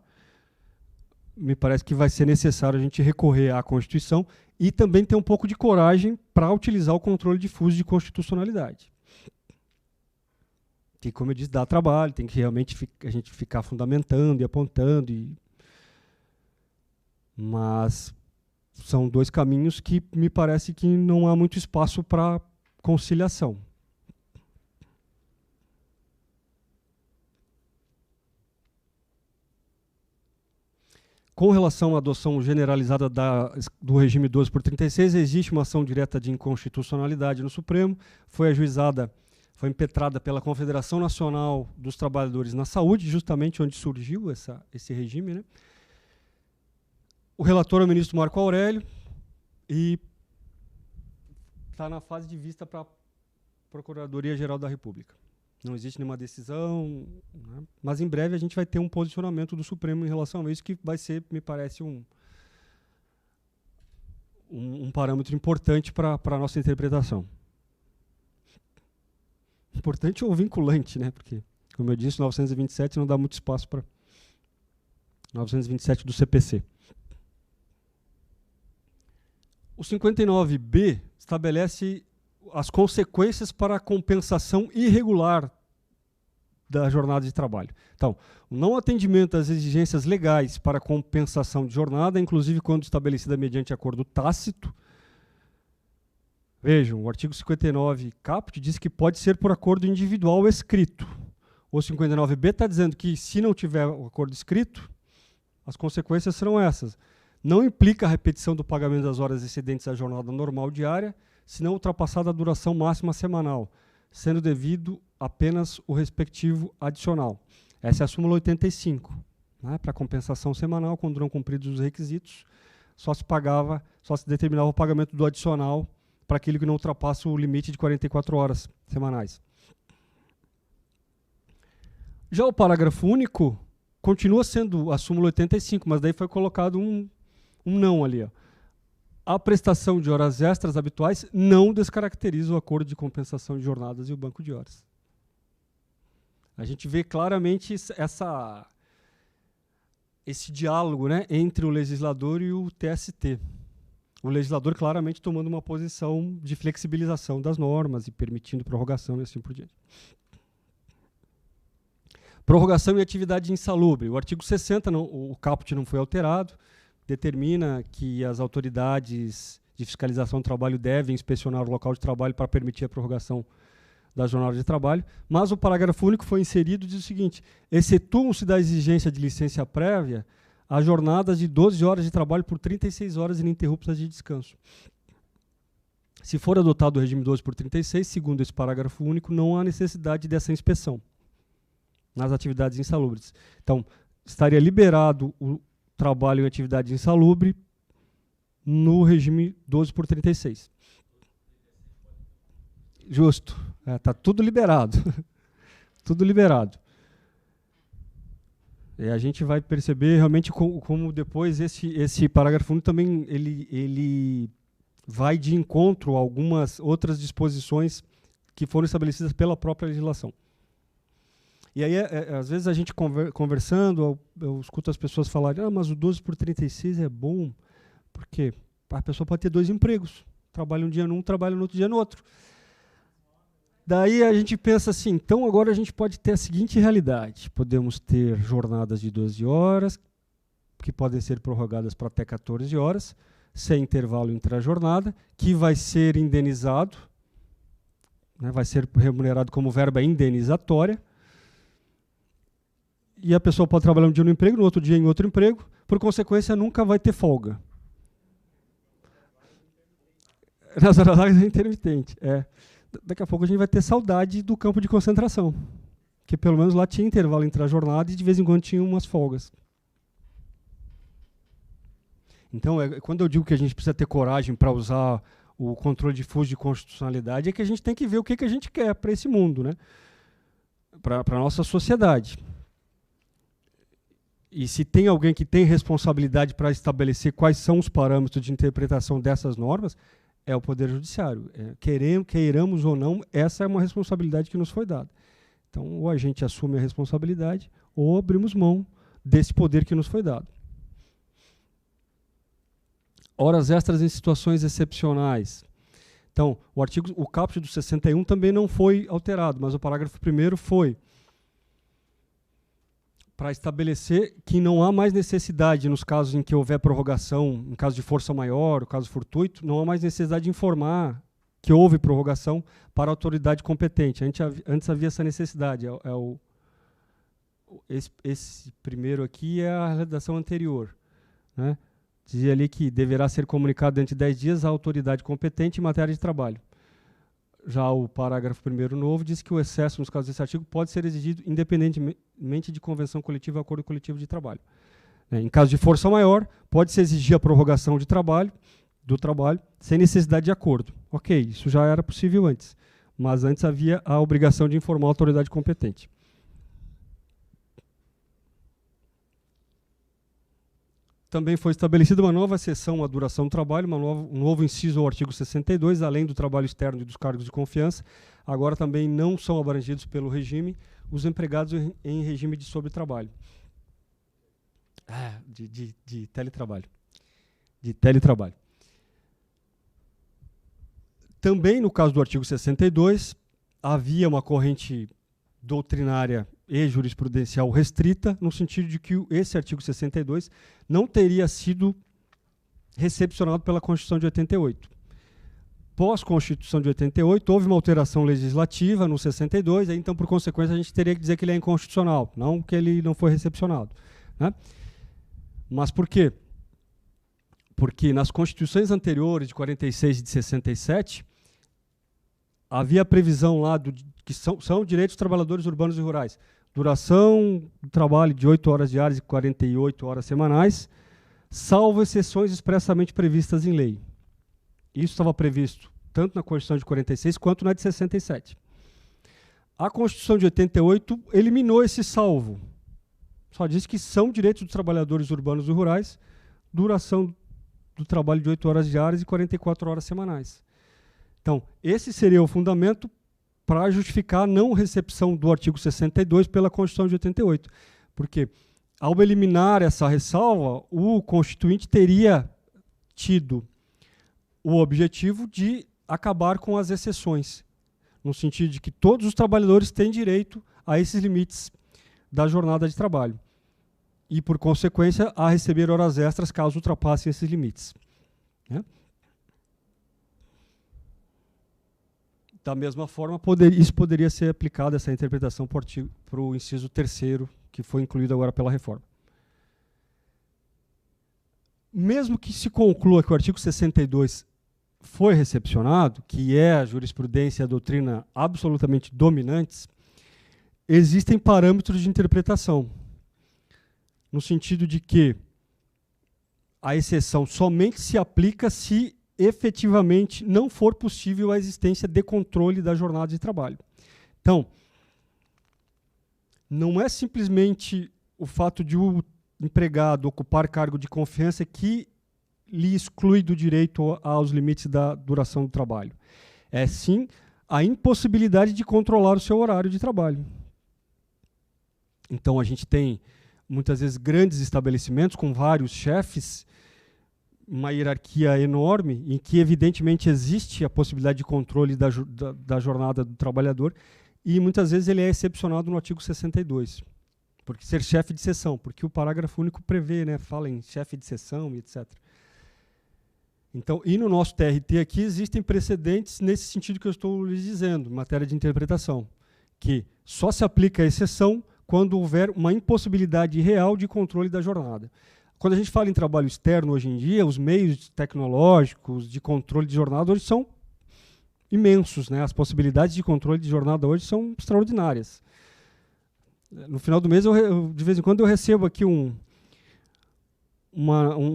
me parece que vai ser necessário a gente recorrer à Constituição e também ter um pouco de coragem para utilizar o controle difuso de constitucionalidade. Que, como eu disse, dá trabalho, tem que realmente a gente ficar fundamentando e apontando. Mas são 2 caminhos que me parece que não há muito espaço para conciliação. Com relação à adoção generalizada do regime 12/36, existe uma ação direta de inconstitucionalidade no Supremo, foi ajuizada, foi impetrada pela Confederação Nacional dos Trabalhadores na Saúde, justamente onde surgiu esse regime, né? O relator é o ministro Marco Aurélio e está na fase de vista para a Procuradoria-Geral da República. Não existe nenhuma decisão, né? Mas em breve a gente vai ter um posicionamento do Supremo em relação a isso, que vai ser, me parece, um parâmetro importante para a nossa interpretação. Importante ou vinculante, né? Porque, como eu disse, 927 não dá muito espaço para 927 do CPC. O 59B estabelece as consequências para a compensação irregular da jornada de trabalho. Então, o não atendimento às exigências legais para compensação de jornada, inclusive quando estabelecida mediante acordo tácito. Vejam, o artigo 59 caput diz que pode ser por acordo individual escrito. O 59B está dizendo que, se não tiver o acordo escrito, as consequências serão essas. Não implica a repetição do pagamento das horas excedentes à jornada normal diária, se não ultrapassada a duração máxima semanal, sendo devido apenas o respectivo adicional. Essa é a súmula 85. Né? Para compensação semanal, quando não cumpridos os requisitos, só se determinava o pagamento do adicional para aquele que não ultrapassa o limite de 44 horas semanais. Já o parágrafo único continua sendo a súmula 85, mas daí foi colocado um não ali, ó. A prestação de horas extras habituais não descaracteriza o acordo de compensação de jornadas e o banco de horas. A gente vê claramente esse diálogo, né, entre o legislador e o TST. O legislador claramente tomando uma posição de flexibilização das normas e permitindo prorrogação e assim por diante. Prorrogação e atividade insalubre. O artigo 60, o caput não foi alterado, determina que as autoridades de fiscalização do trabalho devem inspecionar o local de trabalho para permitir a prorrogação da jornada de trabalho, mas o parágrafo único foi inserido e diz o seguinte: excetuam-se da exigência de licença prévia as jornadas de 12 horas de trabalho por 36 horas ininterruptas de descanso. Se for adotado o regime 12 por 36, segundo esse parágrafo único, não há necessidade dessa inspeção nas atividades insalubres. Então, estaria liberado o trabalho em atividade insalubre no regime 12 por 36. Justo. Está tudo liberado. Tudo liberado. E a gente vai perceber realmente como depois esse parágrafo único também ele vai de encontro a algumas outras disposições que foram estabelecidas pela própria legislação. E aí, às vezes, a gente conversando, eu escuto as pessoas falarem, mas o 12 por 36 é bom, porque a pessoa pode ter 2 empregos, trabalha um dia num, trabalha no outro dia no outro. Daí a gente pensa assim, então agora a gente pode ter a seguinte realidade, podemos ter jornadas de 12 horas, que podem ser prorrogadas para até 14 horas, sem intervalo entre a jornada, que vai ser indenizado, né, vai ser remunerado como verba indenizatória, e a pessoa pode trabalhar um dia no emprego, no outro dia em outro emprego, por consequência nunca vai ter folga. Nas horas vagas é intermitente, Daqui a pouco a gente vai ter saudade do campo de concentração, que pelo menos lá tinha intervalo entre a jornada e de vez em quando tinha umas folgas. Então, quando eu digo que a gente precisa ter coragem para usar o controle difuso de constitucionalidade, é que a gente tem que ver o que a gente quer para esse mundo, né? Para a nossa sociedade. E se tem alguém que tem responsabilidade para estabelecer quais são os parâmetros de interpretação dessas normas, é o Poder Judiciário. Queiramos ou não, essa é uma responsabilidade que nos foi dada. Então, ou a gente assume a responsabilidade, ou abrimos mão desse poder que nos foi dado. Horas extras em situações excepcionais. Então, o caput do 61 também não foi alterado, mas o parágrafo 1º foi para estabelecer que não há mais necessidade, nos casos em que houver prorrogação, em caso de força maior, no caso fortuito, não há mais necessidade de informar que houve prorrogação para a autoridade competente. Antes havia essa necessidade. Esse primeiro aqui é a redação anterior, né? Dizia ali que deverá ser comunicado dentro de 10 dias à autoridade competente em matéria de trabalho. Já o parágrafo 1º novo diz que o excesso, nos casos desse artigo, pode ser exigido independentemente de convenção coletiva ou acordo coletivo de trabalho. Em caso de força maior, pode-se exigir a prorrogação do trabalho, sem necessidade de acordo. Ok, isso já era possível antes, mas antes havia a obrigação de informar a autoridade competente. Também foi estabelecida uma nova seção à duração do trabalho, um novo inciso ao artigo 62, além do trabalho externo e dos cargos de confiança. Agora também não são abrangidos pelo regime os empregados em regime de sobretrabalho. De teletrabalho. De teletrabalho. Também, no caso do artigo 62, havia uma corrente doutrinária e jurisprudencial restrita, no sentido de que esse artigo 62 não teria sido recepcionado pela Constituição de 88. Pós-Constituição de 88, houve uma alteração legislativa no 62, aí, então, por consequência, a gente teria que dizer que ele é inconstitucional, não que ele não foi recepcionado, né? Mas por quê? Porque nas constituições anteriores, de 46 e de 67, havia a previsão lá que são direitos dos trabalhadores urbanos e rurais. Duração do trabalho de 8 horas diárias e 48 horas semanais, salvo exceções expressamente previstas em lei. Isso estava previsto tanto na Constituição de 46 quanto na de 67. A Constituição de 88 eliminou esse salvo. Só diz que são direitos dos trabalhadores urbanos e rurais, duração do trabalho de 8 horas diárias e 44 horas semanais. Então, esse seria o fundamento para justificar a não recepção do artigo 62 pela Constituição de 88. Porque, ao eliminar essa ressalva, o Constituinte teria tido o objetivo de acabar com as exceções, no sentido de que todos os trabalhadores têm direito a esses limites da jornada de trabalho. e, por consequência, a receber horas extras caso ultrapassem esses limites. Né? Da mesma forma, isso poderia ser aplicado, essa interpretação, para o inciso 3º, que foi incluído agora pela reforma. Mesmo que se conclua que o artigo 62 foi recepcionado, que é a jurisprudência e a doutrina absolutamente dominantes, existem parâmetros de interpretação, no sentido de que a exceção somente se aplica se efetivamente não for possível a existência de controle da jornada de trabalho. Então, não é simplesmente o fato de o empregado ocupar cargo de confiança que lhe exclui do direito aos limites da duração do trabalho. É sim a impossibilidade de controlar o seu horário de trabalho. Então a gente tem muitas vezes grandes estabelecimentos com vários chefes, uma hierarquia enorme, em que evidentemente existe a possibilidade de controle da jornada do trabalhador, e muitas vezes ele é excepcionado no artigo 62, porque ser chefe de seção, porque o parágrafo único prevê, né, fala em chefe de seção e etc. Então, e no nosso TRT aqui existem precedentes nesse sentido que eu estou lhes dizendo, em matéria de interpretação, que só se aplica a exceção quando houver uma impossibilidade real de controle da jornada. Quando a gente fala em trabalho externo hoje em dia, os meios tecnológicos de controle de jornada hoje são imensos, né? As possibilidades de controle de jornada hoje são extraordinárias. No final do mês, de vez em quando, eu recebo aqui um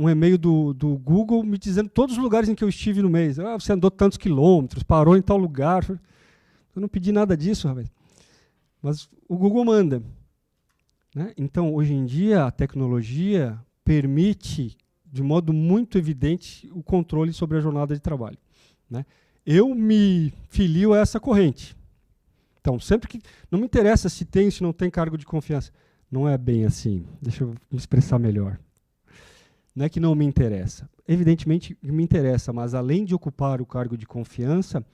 e-mail do Google me dizendo todos os lugares em que eu estive no mês. Ah, você andou tantos quilômetros, parou em tal lugar. Eu não pedi nada disso, rapaz. Mas o Google manda. Né? Então, hoje em dia, a tecnologia permite, de modo muito evidente, o controle sobre a jornada de trabalho. Né? Eu me filio a essa corrente. Então, sempre que... Não me interessa se tem ou se não tem cargo de confiança. Não é bem assim. Deixa eu me expressar melhor. Não é que não me interessa. Evidentemente, me interessa, mas além de ocupar o cargo de confiança,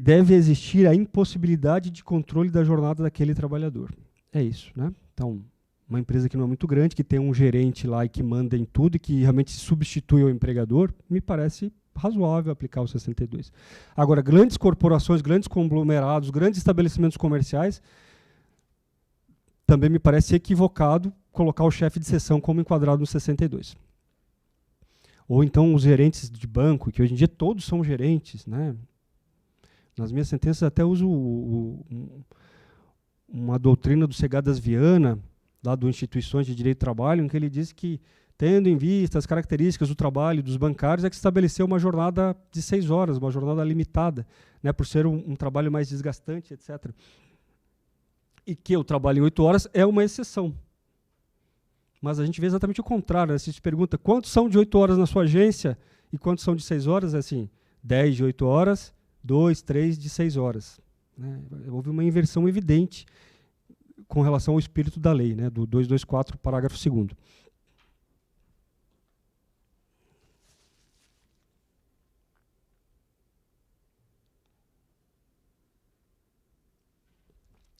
deve existir a impossibilidade de controle da jornada daquele trabalhador. É isso. Né? Então, uma empresa que não é muito grande, que tem um gerente lá e que manda em tudo e que realmente substitui o empregador, me parece razoável aplicar o 62. Agora, grandes corporações, grandes conglomerados, grandes estabelecimentos comerciais, também me parece equivocado colocar o chefe de seção como enquadrado no 62. Ou então os gerentes de banco, que hoje em dia todos são gerentes, né? Nas minhas sentenças até uso uma doutrina do Segadas Viana, lá do Instituições de Direito do Trabalho, em que ele diz que, tendo em vista as características do trabalho dos bancários, é que se estabeleceu uma jornada de 6 horas, uma jornada limitada, né, por ser um trabalho mais desgastante, etc. E que o trabalho em 8 horas é uma exceção. Mas a gente vê exatamente o contrário. Né? Se se pergunta quantos são de 8 horas na sua agência e quantos são de 6 horas, é assim, 10 de 8 horas, 2, 3 de 6 horas. Né? Houve uma inversão evidente com relação ao espírito da lei, né, do 224, parágrafo 2º.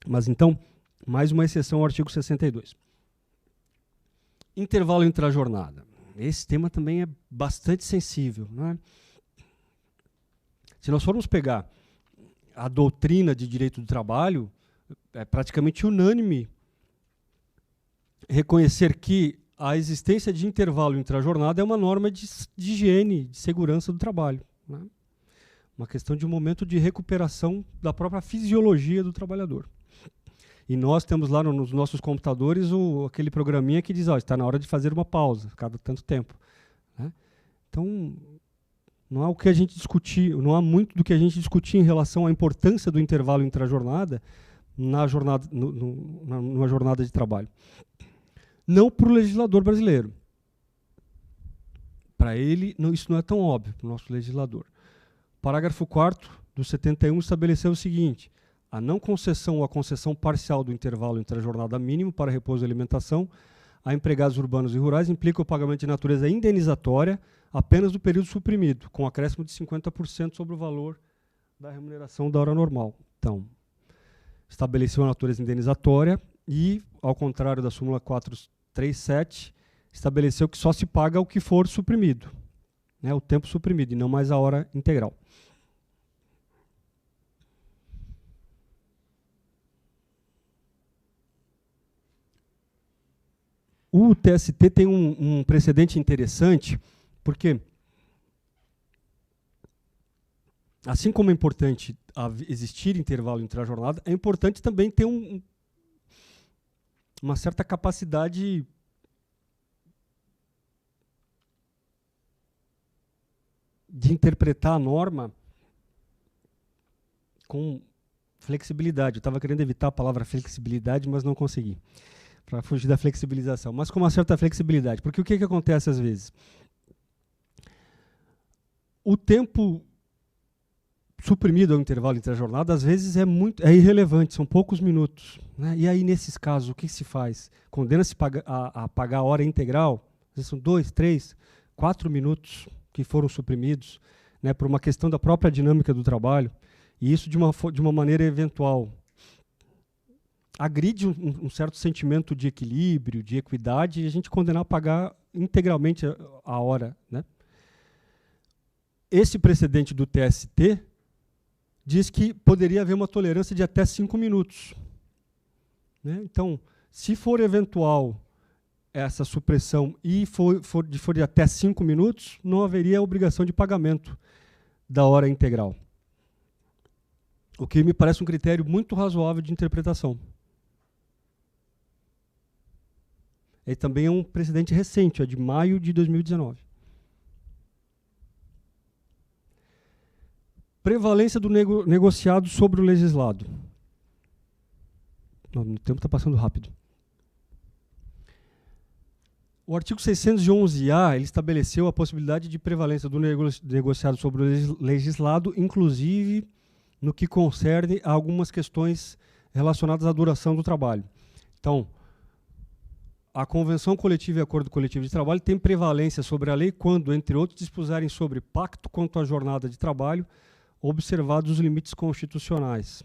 Mas então, mais uma exceção ao artigo 62. Intervalo entre a jornada. Esse tema também é bastante sensível. Né? Se nós formos pegar a doutrina de direito do trabalho, é praticamente unânime reconhecer que a existência de intervalo entre a jornada é uma norma de higiene, de segurança do trabalho. Né? Uma questão de um momento de recuperação da própria fisiologia do trabalhador. E nós temos lá nos nossos computadores aquele programinha que diz, está na hora de fazer uma pausa, cada tanto tempo. Né? Então, não há o que a gente discutir, não há muito do que a gente discutir em relação à importância do intervalo entre a jornada numa jornada de trabalho. Não para o legislador brasileiro. Para ele, isso não é tão óbvio, para o nosso legislador. O parágrafo 4º do 71 estabeleceu o seguinte: a não concessão ou a concessão parcial do intervalo entre a jornada mínima para repouso e alimentação a empregados urbanos e rurais implica o pagamento de natureza indenizatória apenas do período suprimido, com acréscimo de 50% sobre o valor da remuneração da hora normal. Então, estabeleceu a natureza indenizatória e, ao contrário da súmula 437, estabeleceu que só se paga o que for suprimido, né, o tempo suprimido, e não mais a hora integral. O TST tem um precedente interessante, porque, assim como é importante existir intervalo entre a jornada, é importante também ter uma certa capacidade de interpretar a norma com flexibilidade. Eu estava querendo evitar a palavra flexibilidade, mas não consegui, para fugir da flexibilização, mas com uma certa flexibilidade. Porque o que acontece às vezes? O tempo suprimido ao intervalo entre a jornada, às vezes é irrelevante, são poucos minutos, né? E aí, nesses casos, o que se faz? Condena-se a pagar a hora integral, às vezes são 2, 3, 4 minutos que foram suprimidos, né, por uma questão da própria dinâmica do trabalho, e isso de uma maneira eventual. Agride um certo sentimento de equilíbrio, de equidade, e a gente condenar a pagar integralmente a hora, né? Esse precedente do TST diz que poderia haver uma tolerância de até 5 minutos. Né? Então, se for eventual essa supressão e for de até 5 minutos, não haveria obrigação de pagamento da hora integral. O que me parece um critério muito razoável de interpretação. Ele também é um precedente recente, é de maio de 2019. Prevalência do negociado sobre o legislado. O tempo está passando rápido. O artigo 611-A ele estabeleceu a possibilidade de prevalência do negociado sobre o legislado, inclusive no que concerne a algumas questões relacionadas à duração do trabalho. Então, a convenção coletiva e acordo coletivo de trabalho tem prevalência sobre a lei quando, entre outros, dispuserem sobre pacto quanto à jornada de trabalho, observados os limites constitucionais.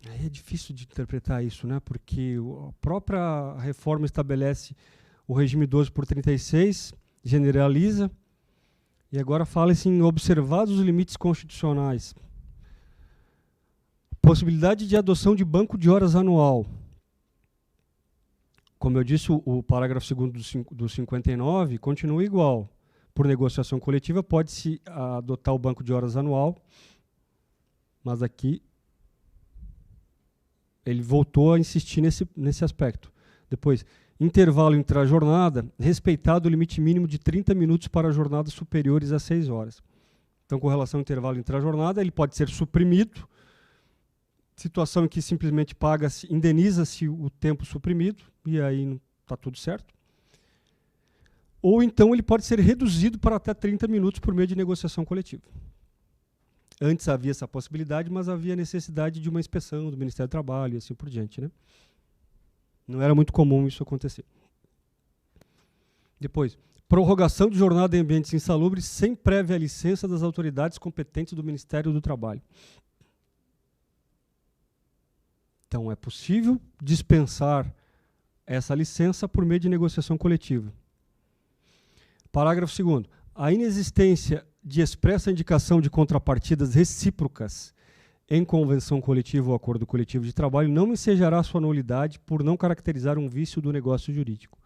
Aí é difícil de interpretar isso, né? Porque a própria reforma estabelece o regime 12/36, generaliza, e agora fala-se em observados os limites constitucionais. Possibilidade de adoção de banco de horas anual. Como eu disse, o parágrafo 2º do 59 continua igual. Por negociação coletiva, pode-se adotar o banco de horas anual, mas aqui ele voltou a insistir nesse aspecto. Depois, intervalo entre a jornada, respeitado o limite mínimo de 30 minutos para jornadas superiores a 6 horas. Então, com relação ao intervalo entre a jornada, ele pode ser suprimido, situação em que simplesmente paga-se, indeniza-se o tempo suprimido, e aí está tudo certo. Ou então ele pode ser reduzido para até 30 minutos por meio de negociação coletiva. Antes havia essa possibilidade, mas havia necessidade de uma inspeção do Ministério do Trabalho e assim por diante, né? Não era muito comum isso acontecer. Depois, prorrogação de jornada em ambientes insalubres sem prévia licença das autoridades competentes do Ministério do Trabalho. Então, é possível dispensar essa licença por meio de negociação coletiva. Parágrafo 2º. A inexistência de expressa indicação de contrapartidas recíprocas em convenção coletiva ou acordo coletivo de trabalho não ensejará sua nulidade por não caracterizar um vício do negócio jurídico.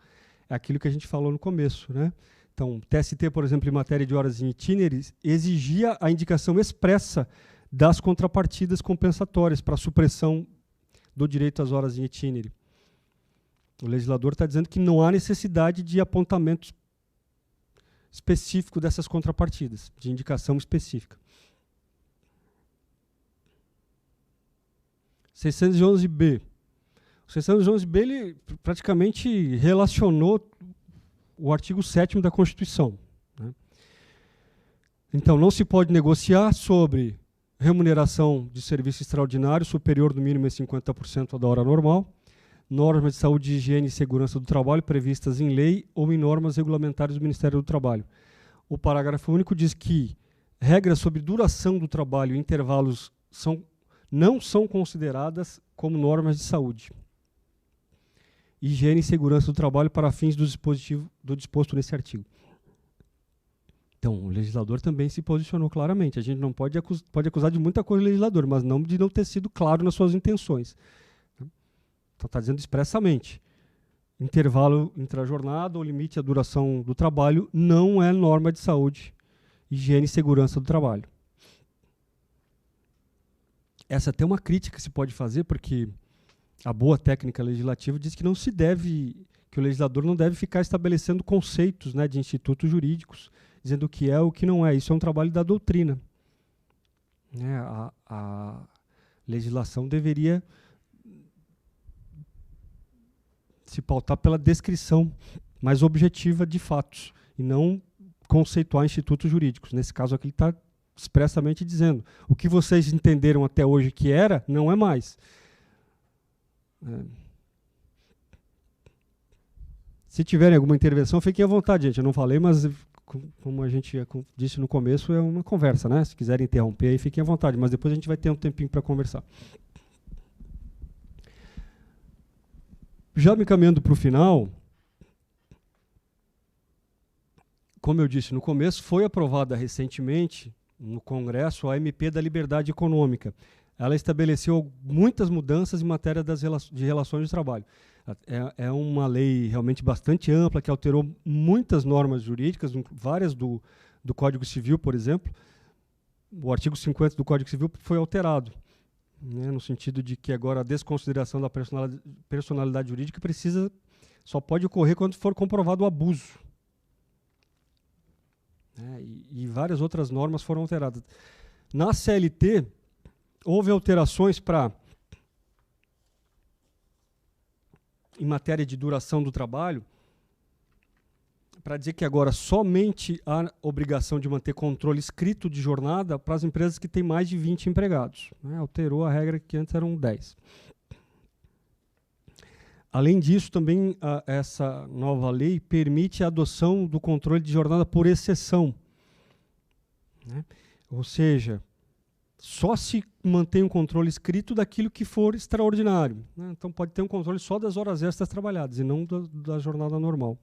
É aquilo que a gente falou no começo, né? Então, TST, por exemplo, em matéria de horas em itineres, exigia a indicação expressa das contrapartidas compensatórias para a supressão do direito às horas em itinere. O legislador está dizendo que não há necessidade de apontamento específico dessas contrapartidas, de indicação específica. 611-B. O 611-B ele praticamente relacionou o artigo 7º da Constituição. Né? Então, não se pode negociar sobre remuneração de serviço extraordinário superior no mínimo a 50% da hora normal, normas de saúde, higiene e segurança do trabalho previstas em lei ou em normas regulamentares do Ministério do Trabalho. O parágrafo único diz que regras sobre duração do trabalho e intervalos não são consideradas como normas de saúde, higiene e segurança do trabalho para fins do disposto nesse artigo. Então, o legislador também se posicionou claramente. A gente não pode acusar de muita coisa o legislador, mas não de não ter sido claro nas suas intenções. Então, está dizendo expressamente, intervalo entre a jornada ou limite à duração do trabalho não é norma de saúde, higiene e segurança do trabalho. Essa é até uma crítica que se pode fazer, porque a boa técnica legislativa diz que não se deve, que o legislador não deve ficar estabelecendo conceitos, né, de institutos jurídicos, dizendo o que é o que não é. Isso é um trabalho da doutrina. Né? A legislação deveria se pautar pela descrição mais objetiva de fatos, e não conceituar institutos jurídicos. Nesse caso aqui ele está expressamente dizendo, o que vocês entenderam até hoje que era, não é mais. Se tiverem alguma intervenção, fiquem à vontade, gente. Eu não falei, mas como a gente disse no começo, é uma conversa, né? Se quiserem interromper, aí fiquem à vontade, mas depois a gente vai ter um tempinho para conversar. Já me caminhando para o final, como eu disse no começo, foi aprovada recentemente no Congresso a MP da Liberdade Econômica. Ela estabeleceu muitas mudanças em matéria de relações de trabalho. É uma lei realmente bastante ampla, que alterou muitas normas jurídicas, várias do Código Civil, por exemplo. O artigo 50 do Código Civil foi alterado, né, no sentido de que agora a desconsideração da personalidade jurídica só pode ocorrer quando for comprovado o abuso. E várias outras normas foram alteradas. Na CLT, houve alterações em matéria de duração do trabalho, para dizer que agora somente há obrigação de manter controle escrito de jornada para as empresas que têm mais de 20 empregados. Né? Alterou a regra que antes eram 10. Além disso, também essa nova lei permite a adoção do controle de jornada por exceção. Né? Ou seja, só se mantém um controle escrito daquilo que for extraordinário. Né? Então pode ter um controle só das horas extras trabalhadas e não da jornada normal.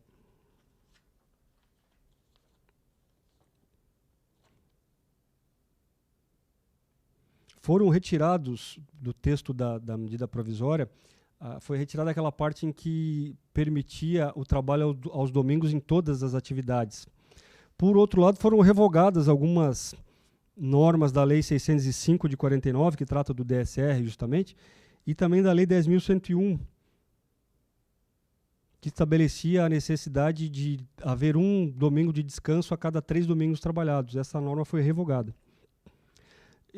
Foram retirados do texto da medida provisória, foi retirada aquela parte em que permitia o trabalho aos domingos em todas as atividades. Por outro lado, foram revogadas algumas normas da Lei 605 de 49, que trata do DSR justamente, e também da Lei 10.101, que estabelecia a necessidade de haver um domingo de descanso a cada 3 domingos trabalhados. Essa norma foi revogada.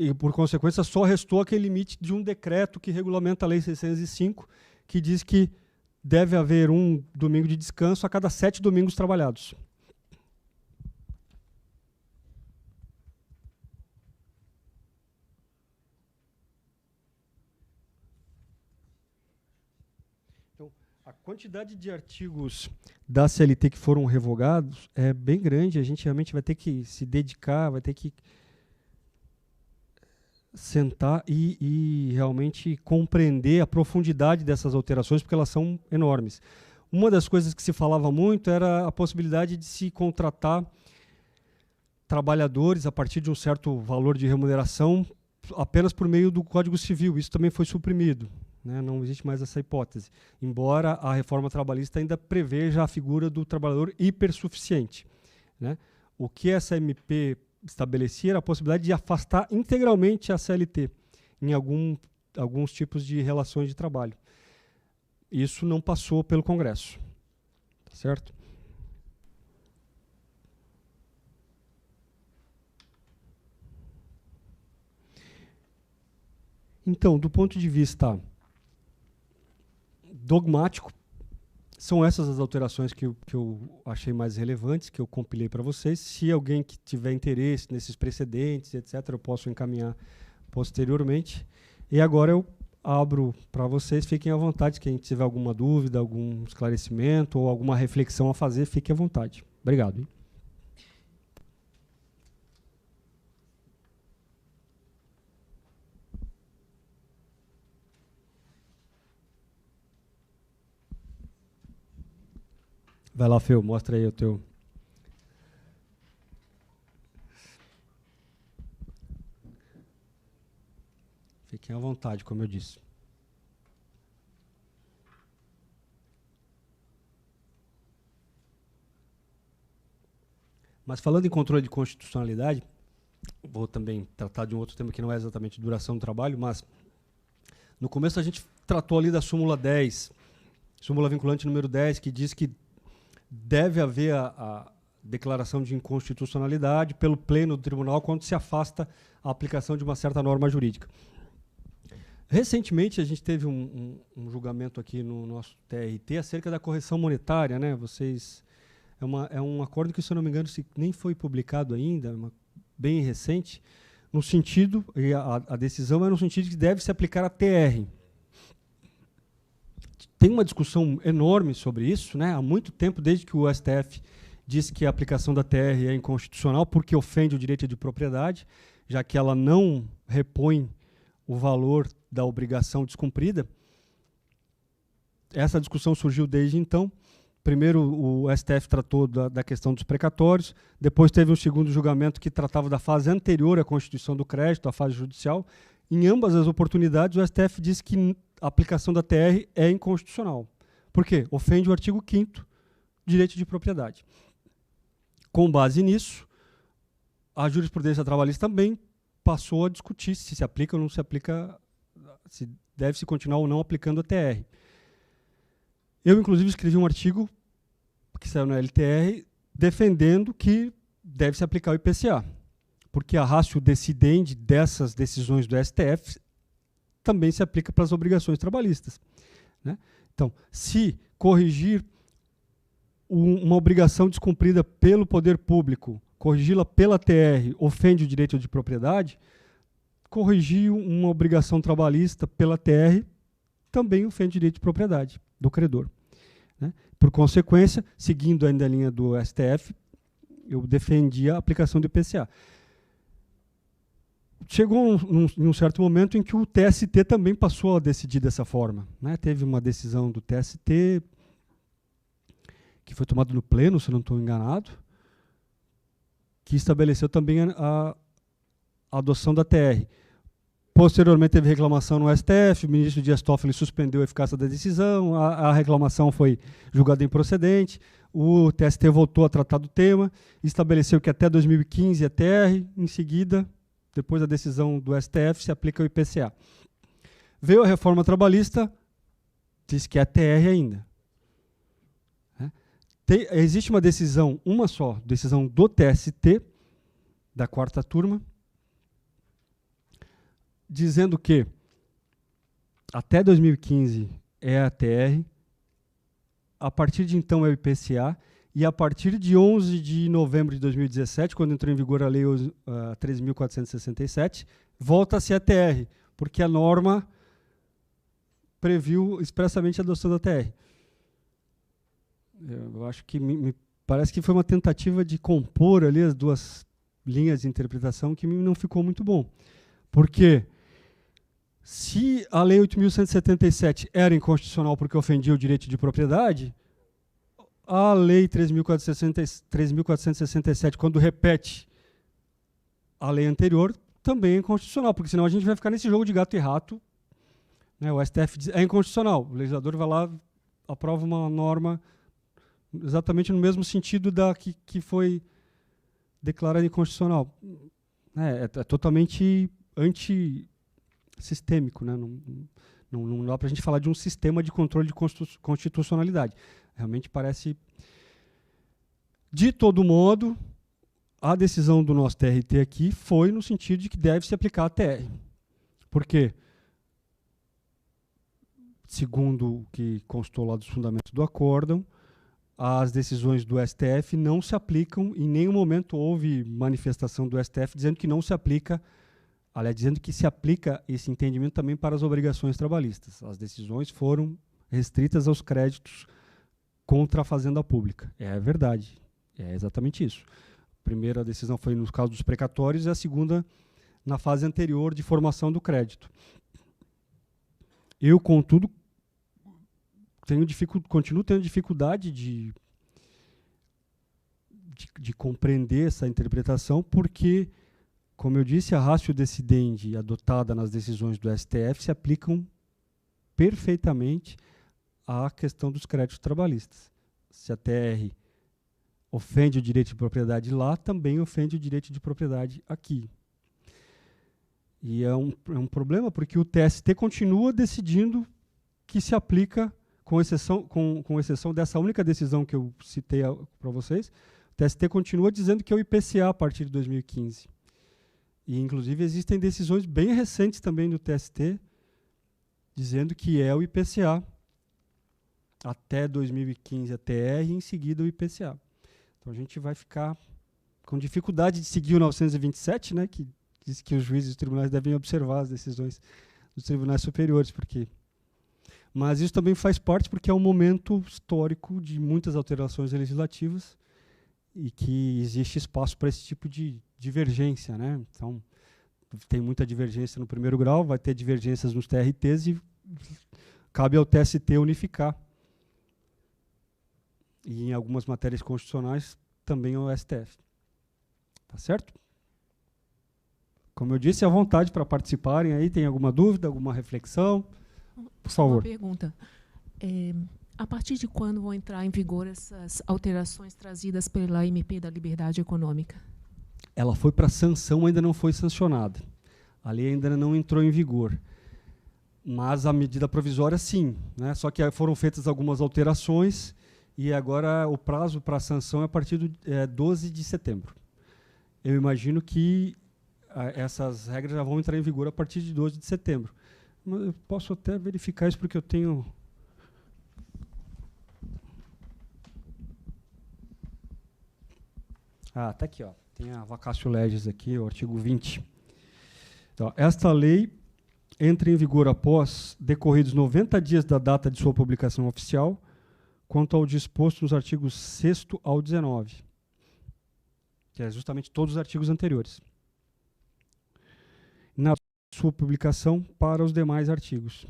E, por consequência, só restou aquele limite de um decreto que regulamenta a Lei 605, que diz que deve haver um domingo de descanso a cada 7 domingos trabalhados. Então, a quantidade de artigos da CLT que foram revogados é bem grande. A gente realmente vai ter que se dedicar, vai ter que sentar e realmente compreender a profundidade dessas alterações, porque elas são enormes. Uma das coisas que se falava muito era a possibilidade de se contratar trabalhadores a partir de um certo valor de remuneração apenas por meio do Código Civil. Isso também foi suprimido, né? Não existe mais essa hipótese, embora a reforma trabalhista ainda preveja a figura do trabalhador hipersuficiente, né? O que essa MP estabelecia era a possibilidade de afastar integralmente a CLT em alguns tipos de relações de trabalho. Isso não passou pelo Congresso, tá certo? Então, do ponto de vista dogmático, são essas as alterações que eu achei mais relevantes, que eu compilei para vocês. Se alguém que tiver interesse nesses precedentes, etc., eu posso encaminhar posteriormente. E agora eu abro para vocês, fiquem à vontade. Quem tiver alguma dúvida, algum esclarecimento ou alguma reflexão a fazer, fique à vontade. Obrigado. Vai lá, Feu, mostra aí o teu. Fiquem à vontade, como eu disse. Mas falando em controle de constitucionalidade, vou também tratar de um outro tema que não é exatamente duração do trabalho, mas no começo a gente tratou ali da súmula 10, súmula vinculante número 10, que diz que deve haver a declaração de inconstitucionalidade pelo pleno do tribunal quando se afasta a aplicação de uma certa norma jurídica. Recentemente a gente teve um julgamento aqui no nosso TRT acerca da correção monetária, né? É um acordo que, se eu não me engano, nem foi publicado ainda, bem recente, no sentido, e a decisão é no sentido de que deve se aplicar a TR. Tem uma discussão enorme sobre isso, né? Há muito tempo, desde que o STF disse que a aplicação da TR é inconstitucional porque ofende o direito de propriedade, já que ela não repõe o valor da obrigação descumprida. Essa discussão surgiu desde então. Primeiro, o STF tratou da questão dos precatórios, depois teve um segundo julgamento que tratava da fase anterior à constituição do crédito, a fase judicial. Em ambas as oportunidades, o STF disse que a aplicação da TR é inconstitucional. Por quê? Ofende o artigo 5º, direito de propriedade. Com base nisso, a jurisprudência trabalhista também passou a discutir se aplica ou não se aplica, se deve-se continuar ou não aplicando a TR. Eu, inclusive, escrevi um artigo que saiu na LTR defendendo que deve-se aplicar o IPCA, porque a ratio decidendi dessas decisões do STF também se aplica para as obrigações trabalhistas, né? Então, se corrigir uma obrigação descumprida pelo poder público, corrigi-la pela TR, ofende o direito de propriedade, corrigir uma obrigação trabalhista pela TR também ofende o direito de propriedade do credor, né? Por consequência, seguindo ainda a linha do STF, eu defendi a aplicação do IPCA. Chegou em um certo momento em que o TST também passou a decidir dessa forma, né? Teve uma decisão do TST que foi tomada no pleno, se não estou enganado, que estabeleceu também a adoção da TR. Posteriormente teve reclamação no STF, o ministro Dias Toffoli suspendeu a eficácia da decisão, a reclamação foi julgada improcedente, o TST voltou a tratar do tema, estabeleceu que até 2015 é TR, em seguida, depois da decisão do STF, se aplica o IPCA. Veio a reforma trabalhista, diz que é TR ainda. Existe uma decisão, uma só, decisão do TST, da 4ª turma, dizendo que até 2015 é a TR, a partir de então é o IPCA, e a partir de 11 de novembro de 2017, quando entrou em vigor a Lei 13.467, volta-se a TR, porque a norma previu expressamente a adoção da TR. Eu acho que me parece que foi uma tentativa de compor ali as duas linhas de interpretação que não ficou muito bom. Porque se a Lei 8.177 era inconstitucional porque ofendia o direito de propriedade, a Lei 3.467, quando repete a lei anterior, também é inconstitucional, porque senão a gente vai ficar nesse jogo de gato e rato, né? O STF diz, é inconstitucional, o legislador vai lá, aprova uma norma exatamente no mesmo sentido da que foi declarada inconstitucional. É totalmente antissistêmico, né? Não dá para a gente falar de um sistema de controle de constitucionalidade. Realmente parece... De todo modo, a decisão do nosso TRT aqui foi no sentido de que deve se aplicar a TR. Por quê? Segundo o que constou lá dos fundamentos do acórdão, as decisões do STF não se aplicam, em nenhum momento houve manifestação do STF dizendo que não se aplica, aliás, dizendo que se aplica esse entendimento também para as obrigações trabalhistas. As decisões foram restritas aos créditos contra a fazenda pública. É verdade, é exatamente isso. A primeira decisão foi no caso dos precatórios e a segunda na fase anterior de formação do crédito. Eu, contudo, continuo tendo dificuldade de de compreender essa interpretação, porque, como eu disse, a ratio decidendi adotada nas decisões do STF se aplicam perfeitamente à questão dos créditos trabalhistas. Se a TR ofende o direito de propriedade lá, também ofende o direito de propriedade aqui. E é um problema, porque o TST continua decidindo que se aplica, com exceção dessa única decisão que eu citei para vocês, o TST continua dizendo que é o IPCA a partir de 2015. E, inclusive, existem decisões bem recentes também do TST dizendo que é o IPCA até 2015 a TR e, em seguida, o IPCA. Então, a gente vai ficar com dificuldade de seguir o 927, né, que diz que os juízes e os tribunais devem observar as decisões dos tribunais superiores, mas isso também faz parte porque é um momento histórico de muitas alterações legislativas e que existe espaço para esse tipo de divergência, né? Então, tem muita divergência no primeiro grau, vai ter divergências nos TRTs e cabe ao TST unificar. E em algumas matérias constitucionais também ao STF. Tá certo? Como eu disse, à vontade para participarem aí. Tem alguma dúvida, alguma reflexão? Por favor. Uma pergunta. A partir de quando vão entrar em vigor essas alterações trazidas pela MP da Liberdade Econômica? Ela foi para sanção, ainda não foi sancionada. A lei ainda não entrou em vigor. Mas a medida provisória, sim, né? Só que foram feitas algumas alterações e agora o prazo para a sanção é a partir do 12 de setembro. Eu imagino que essas regras já vão entrar em vigor a partir de 12 de setembro. Mas eu posso até verificar isso porque eu tenho... Ah, tá aqui, ó. Tem a vacatio legis aqui, o artigo 20. Então, esta lei entra em vigor após decorridos 90 dias da data de sua publicação oficial, quanto ao disposto nos artigos 6º ao 19, que é justamente todos os artigos anteriores. Na sua publicação para os demais artigos.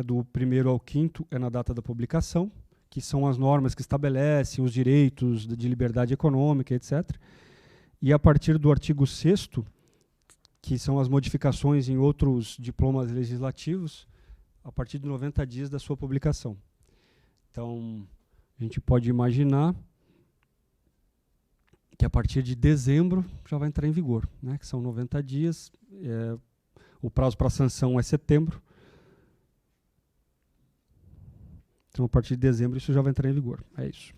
Do 1º ao 5º é na data da publicação, que são as normas que estabelecem os direitos de liberdade econômica, etc. E a partir do artigo 6º, que são as modificações em outros diplomas legislativos, a partir de 90 dias da sua publicação. Então, a gente pode imaginar que a partir de dezembro já vai entrar em vigor, né? Que são 90 dias, o prazo para sanção é setembro. Então, a partir de dezembro, isso já vai entrar em vigor. É isso.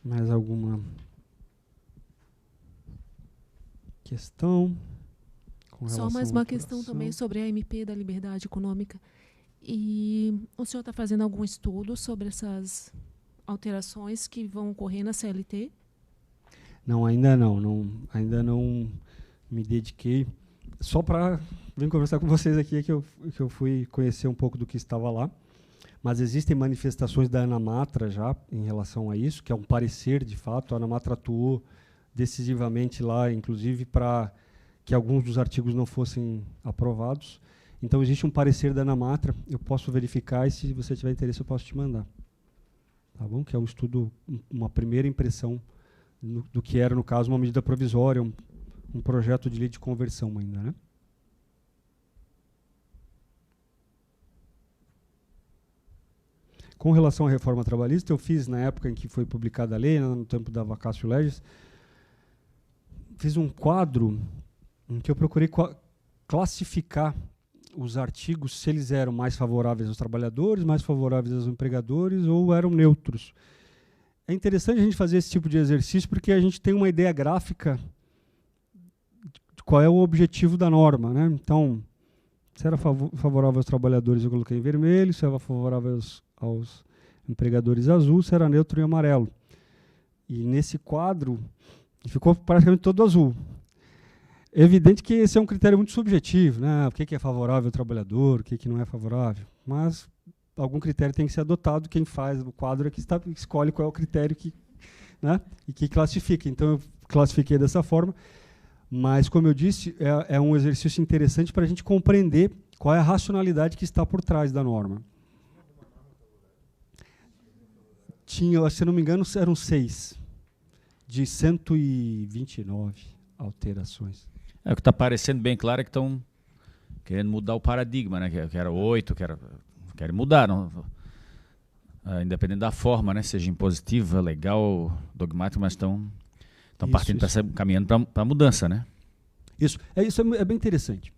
Mais alguma questão? Só mais uma questão também sobre a MP da Liberdade Econômica. E o senhor está fazendo algum estudo sobre essas alterações que vão ocorrer na CLT? Não, ainda ainda não me dediquei. Só para vir conversar com vocês aqui que eu fui conhecer um pouco do que estava lá. Mas existem manifestações da ANAMATRA já em relação a isso, que é um parecer de fato. A ANAMATRA atuou decisivamente lá, inclusive para que alguns dos artigos não fossem aprovados. Então, existe um parecer da ANAMATRA, eu posso verificar e, se você tiver interesse, eu posso te mandar. Tá bom? Que é um estudo, uma primeira impressão do que era, no caso, uma medida provisória, um projeto de lei de conversão ainda, né? Com relação à reforma trabalhista, eu fiz, na época em que foi publicada a lei, no tempo da vacatio legis, fiz um quadro em que eu procurei classificar os artigos, se eles eram mais favoráveis aos trabalhadores, mais favoráveis aos empregadores ou eram neutros. É interessante a gente fazer esse tipo de exercício porque a gente tem uma ideia gráfica de qual é o objetivo da norma, né? Então, se era favorável aos trabalhadores, eu coloquei em vermelho, se era favorável aos empregadores, azul, se era neutro, em amarelo. E nesse quadro, ficou praticamente todo azul. É evidente que esse é um critério muito subjetivo, né? O que é favorável ao trabalhador, o que não é favorável. Mas algum critério tem que ser adotado. Quem faz o quadro é que escolhe qual é o critério né, e que classifica. Então, eu classifiquei dessa forma. Mas, como eu disse, é um exercício interessante para a gente compreender qual é a racionalidade que está por trás da norma. Tinha, se não me engano, eram 6, de 129 alterações. O que está parecendo bem claro é que estão querendo mudar o paradigma, né? Que era 8, querem mudar, não, independente da forma, né? Seja impositiva, legal, dogmática, mas estão partindo, caminhando para a mudança, né? Isso é bem interessante.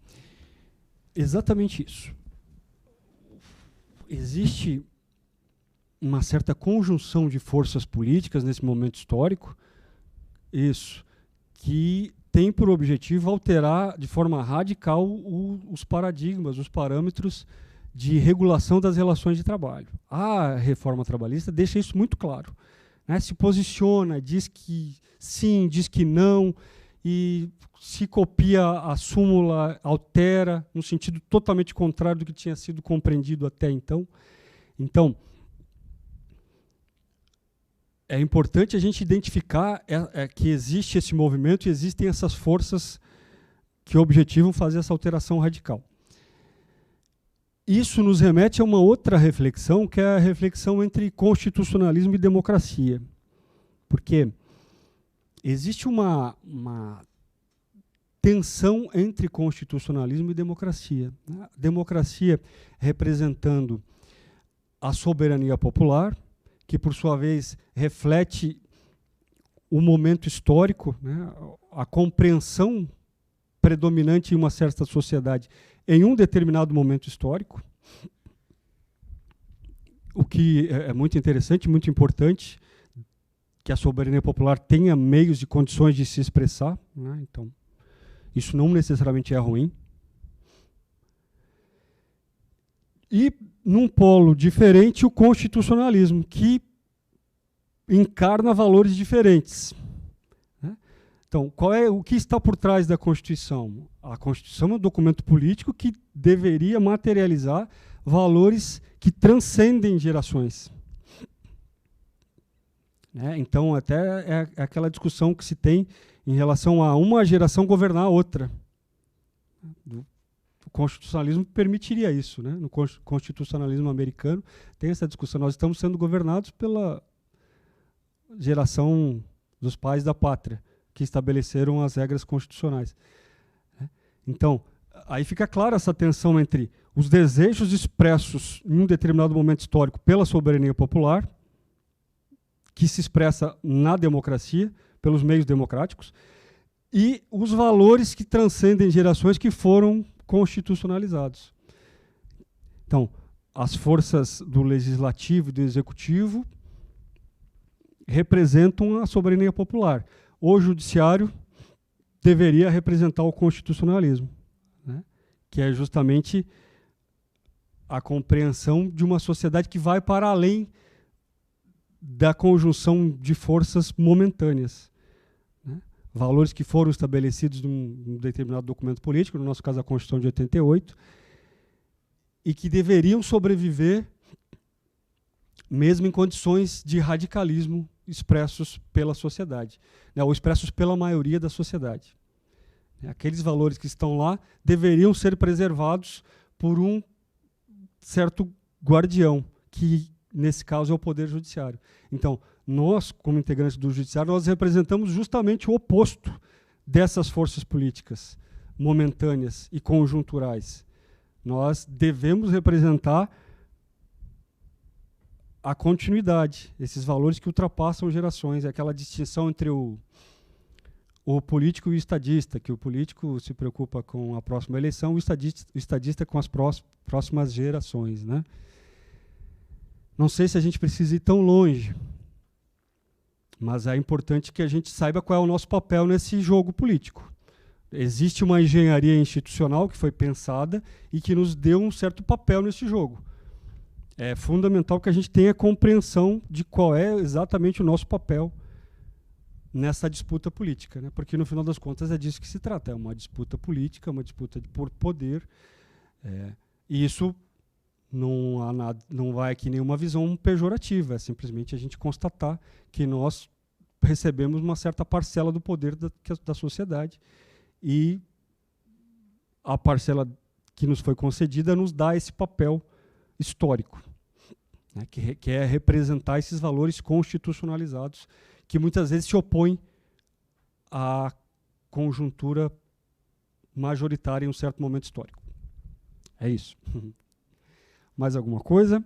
Exatamente isso. Existe uma certa conjunção de forças políticas nesse momento histórico, que tem por objetivo alterar de forma radical os paradigmas, os parâmetros de regulação das relações de trabalho. A reforma trabalhista deixa isso muito claro, né? Se posiciona, diz que sim, diz que não, e se copia a súmula, altera, no sentido totalmente contrário do que tinha sido compreendido até então. Então, é importante a gente identificar que existe esse movimento e existem essas forças que objetivam fazer essa alteração radical. Isso nos remete a uma outra reflexão, que é a reflexão entre constitucionalismo e democracia. Porque existe uma tensão entre constitucionalismo e democracia. A democracia representando a soberania popular, que, por sua vez, reflete o momento histórico, né, a compreensão predominante em uma certa sociedade em um determinado momento histórico, o que é muito interessante, muito importante, que a soberania popular tenha meios e condições de se expressar, né, então, isso não necessariamente é ruim. E, num polo diferente, o constitucionalismo, que encarna valores diferentes. Né? Então, o que está por trás da Constituição? A Constituição é um documento político que deveria materializar valores que transcendem gerações. Né? Então, até é aquela discussão que se tem em relação a uma geração governar a outra. O constitucionalismo permitiria isso, né? No constitucionalismo americano tem essa discussão. Nós estamos sendo governados pela geração dos pais da pátria, que estabeleceram as regras constitucionais. Então, aí fica clara essa tensão entre os desejos expressos em um determinado momento histórico pela soberania popular, que se expressa na democracia, pelos meios democráticos, e os valores que transcendem gerações que foram constitucionalizados. Então, as forças do legislativo e do executivo representam a soberania popular. O judiciário deveria representar o constitucionalismo, né? Que é justamente a compreensão de uma sociedade que vai para além da conjunção de forças momentâneas. Né? Valores que foram estabelecidos num determinado documento político, no nosso caso a Constituição de 88, e que deveriam sobreviver mesmo em condições de radicalismo expressos pela sociedade, né, ou expressos pela maioria da sociedade. Aqueles valores que estão lá deveriam ser preservados por um certo guardião, que nesse caso é o Poder Judiciário. Então, nós, como integrantes do Judiciário, nós representamos justamente o oposto dessas forças políticas momentâneas e conjunturais. Nós devemos representar a continuidade, esses valores que ultrapassam gerações, aquela distinção entre o político e o estadista, que o político se preocupa com a próxima eleição, o estadista com as próximas gerações. Né? Não sei se a gente precisa ir tão longe, mas é importante que a gente saiba qual é o nosso papel nesse jogo político. Existe uma engenharia institucional que foi pensada e que nos deu um certo papel nesse jogo. É fundamental que a gente tenha compreensão de qual é exatamente o nosso papel nessa disputa política, né? Porque, no final das contas, é disso que se trata. É uma disputa política, uma disputa por poder. E isso não há nada, não vai aqui nenhuma visão pejorativa, é simplesmente a gente constatar que nós recebemos uma certa parcela do poder da sociedade e a parcela que nos foi concedida nos dá esse papel histórico, né, que é representar esses valores constitucionalizados que muitas vezes se opõem à conjuntura majoritária em um certo momento histórico. É isso. Mais alguma coisa?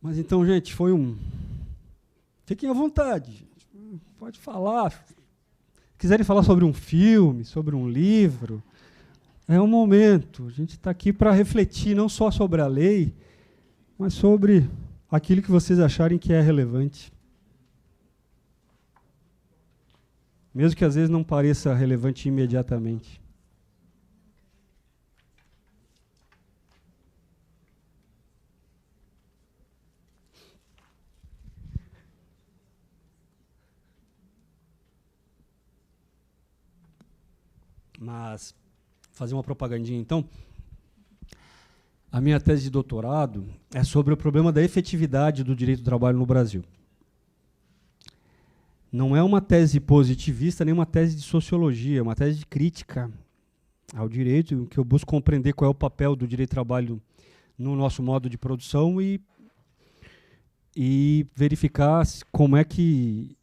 Mas então, gente, foi um... Fiquem à vontade. Pode falar. Se quiserem falar sobre um filme, sobre um livro, é um momento. A gente está aqui para refletir não só sobre a lei, mas sobre aquilo que vocês acharem que é relevante. Mesmo que às vezes não pareça relevante imediatamente. Mas, fazer uma propagandinha então, a minha tese de doutorado é sobre o problema da efetividade do direito do trabalho no Brasil. Não é uma tese positivista, nem uma tese de sociologia, é uma tese de crítica ao direito, em que eu busco compreender qual é o papel do direito do trabalho no nosso modo de produção e verificar como é que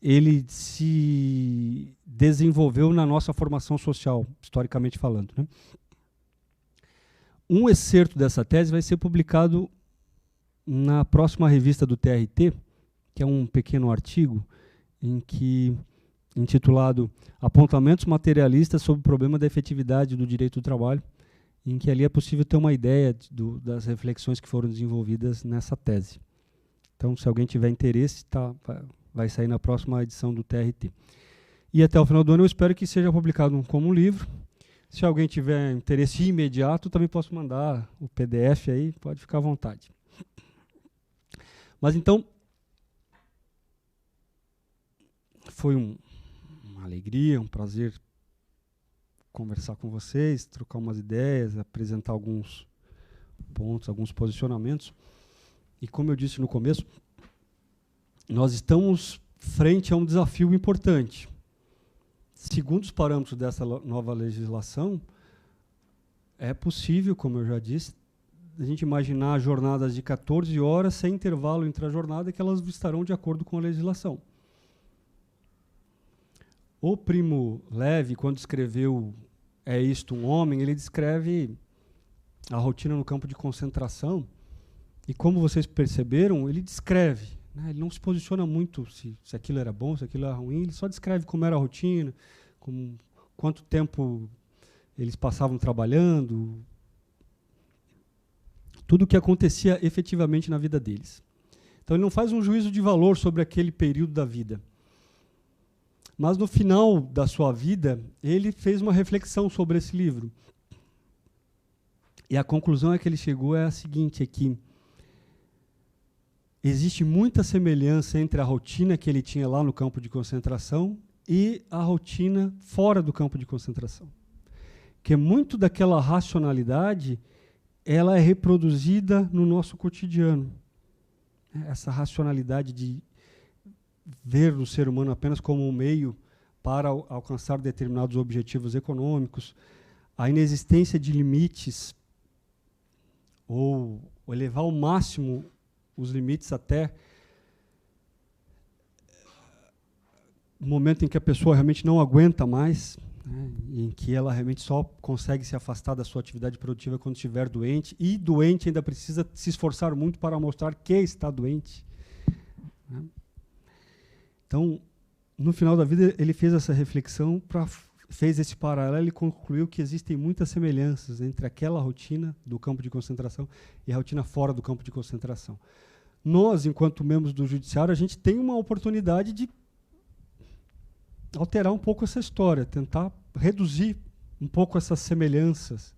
ele se desenvolveu na nossa formação social, historicamente falando, né? Um excerto dessa tese vai ser publicado na próxima revista do TRT, que é um pequeno artigo intitulado Apontamentos Materialistas sobre o Problema da Efetividade do Direito do Trabalho, em que ali é possível ter uma ideia das reflexões que foram desenvolvidas nessa tese. Então, se alguém tiver interesse, vai sair na próxima edição do TRT. E até o final do ano eu espero que seja publicado como um livro. Se alguém tiver interesse imediato, também posso mandar o PDF aí, pode ficar à vontade. Mas então, foi uma alegria, um prazer conversar com vocês, trocar umas ideias, apresentar alguns pontos, alguns posicionamentos. E como eu disse no começo, nós estamos frente a um desafio importante. Segundo os parâmetros dessa nova legislação, é possível, como eu já disse, a gente imaginar jornadas de 14 horas sem intervalo entre a jornada, que elas estarão de acordo com a legislação. O Primo Levi, quando escreveu É Isto um Homem, ele descreve a rotina no campo de concentração, e como vocês perceberam, ele descreve, né? Ele não se posiciona muito se aquilo era bom, se aquilo era ruim, ele só descreve como era a rotina, quanto tempo eles passavam trabalhando, tudo o que acontecia efetivamente na vida deles. Então ele não faz um juízo de valor sobre aquele período da vida. Mas no final da sua vida, ele fez uma reflexão sobre esse livro. E a conclusão a que ele chegou é a seguinte, é que existe muita semelhança entre a rotina que ele tinha lá no campo de concentração e a rotina fora do campo de concentração. Que muito daquela racionalidade, ela é reproduzida no nosso cotidiano. Essa racionalidade de ver o ser humano apenas como um meio para alcançar determinados objetivos econômicos, a inexistência de limites, ou elevar ao máximo os limites até o momento em que a pessoa realmente não aguenta mais, né, em que ela realmente só consegue se afastar da sua atividade produtiva quando estiver doente, e doente ainda precisa se esforçar muito para mostrar que está doente, né? Então, no final da vida, ele fez essa reflexão, fez esse paralelo e concluiu que existem muitas semelhanças entre aquela rotina do campo de concentração e a rotina fora do campo de concentração. Nós, enquanto membros do Judiciário, a gente tem uma oportunidade de alterar um pouco essa história, tentar reduzir um pouco essas semelhanças,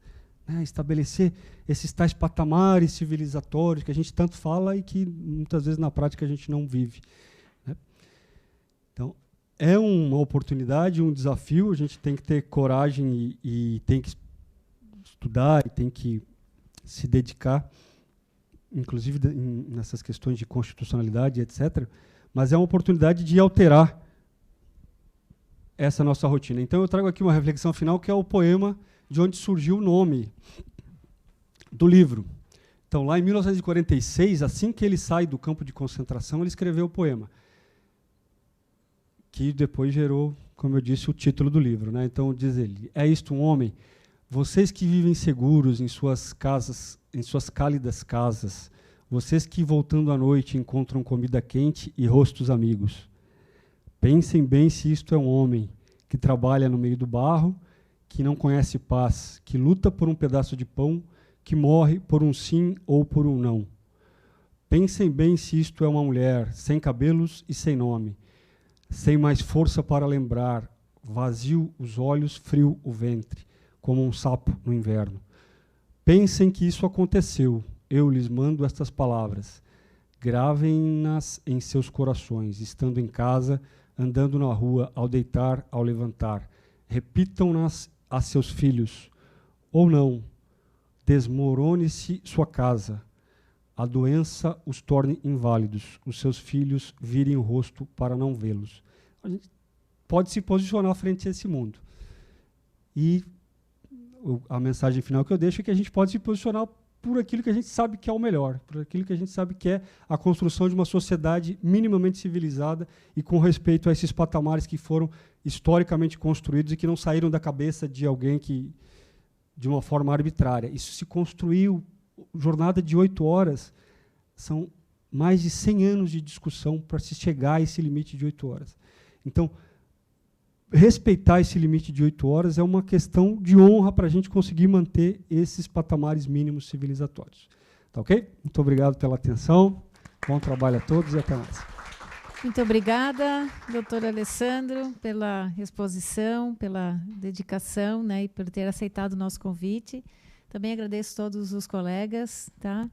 né, estabelecer esses tais patamares civilizatórios que a gente tanto fala e que muitas vezes na prática a gente não vive. Então, é uma oportunidade, um desafio. A gente tem que ter coragem e tem que estudar e tem que se dedicar, inclusive nessas questões de constitucionalidade, etc. Mas é uma oportunidade de alterar essa nossa rotina. Então eu trago aqui uma reflexão final, que é o poema de onde surgiu o nome do livro. Então, lá em 1946, assim que ele sai do campo de concentração, ele escreveu o poema, que depois gerou, como eu disse, o título do livro, né? Então, diz ele: é isto um homem? Vocês que vivem seguros em suas casas, em suas cálidas casas, vocês que, voltando à noite, encontram comida quente e rostos amigos. Pensem bem se isto é um homem que trabalha no meio do barro, que não conhece paz, que luta por um pedaço de pão, que morre por um sim ou por um não. Pensem bem se isto é uma mulher sem cabelos e sem nome, sem mais força para lembrar, vazio os olhos, frio o ventre, como um sapo no inverno. Pensem que isso aconteceu. Eu lhes mando estas palavras. Gravem-nas em seus corações, estando em casa, andando na rua, ao deitar, ao levantar. Repitam-nas a seus filhos. Ou não, desmorone-se sua casa. A doença os torne inválidos. Os seus filhos virem o rosto para não vê-los. A gente pode se posicionar frente a esse mundo. E a mensagem final que eu deixo é que a gente pode se posicionar por aquilo que a gente sabe que é o melhor, por aquilo que a gente sabe que é a construção de uma sociedade minimamente civilizada e com respeito a esses patamares que foram historicamente construídos e que não saíram da cabeça de alguém que, de uma forma arbitrária. Isso se construiu, jornada de 8 horas, são mais de 100 anos de discussão para se chegar a esse limite de 8 horas. Então, respeitar esse limite de 8 horas é uma questão de honra para a gente conseguir manter esses patamares mínimos civilizatórios. Tá ok? Muito obrigado pela atenção. Bom trabalho a todos e até mais. Muito obrigada, doutor Alessandro, pela exposição, pela dedicação, né, e por ter aceitado o nosso convite. Também agradeço a todos os colegas. Tá?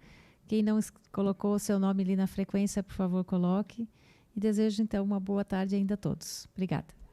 Quem não colocou o seu nome ali na frequência, por favor, coloque. E desejo, então, uma boa tarde ainda a todos. Obrigada.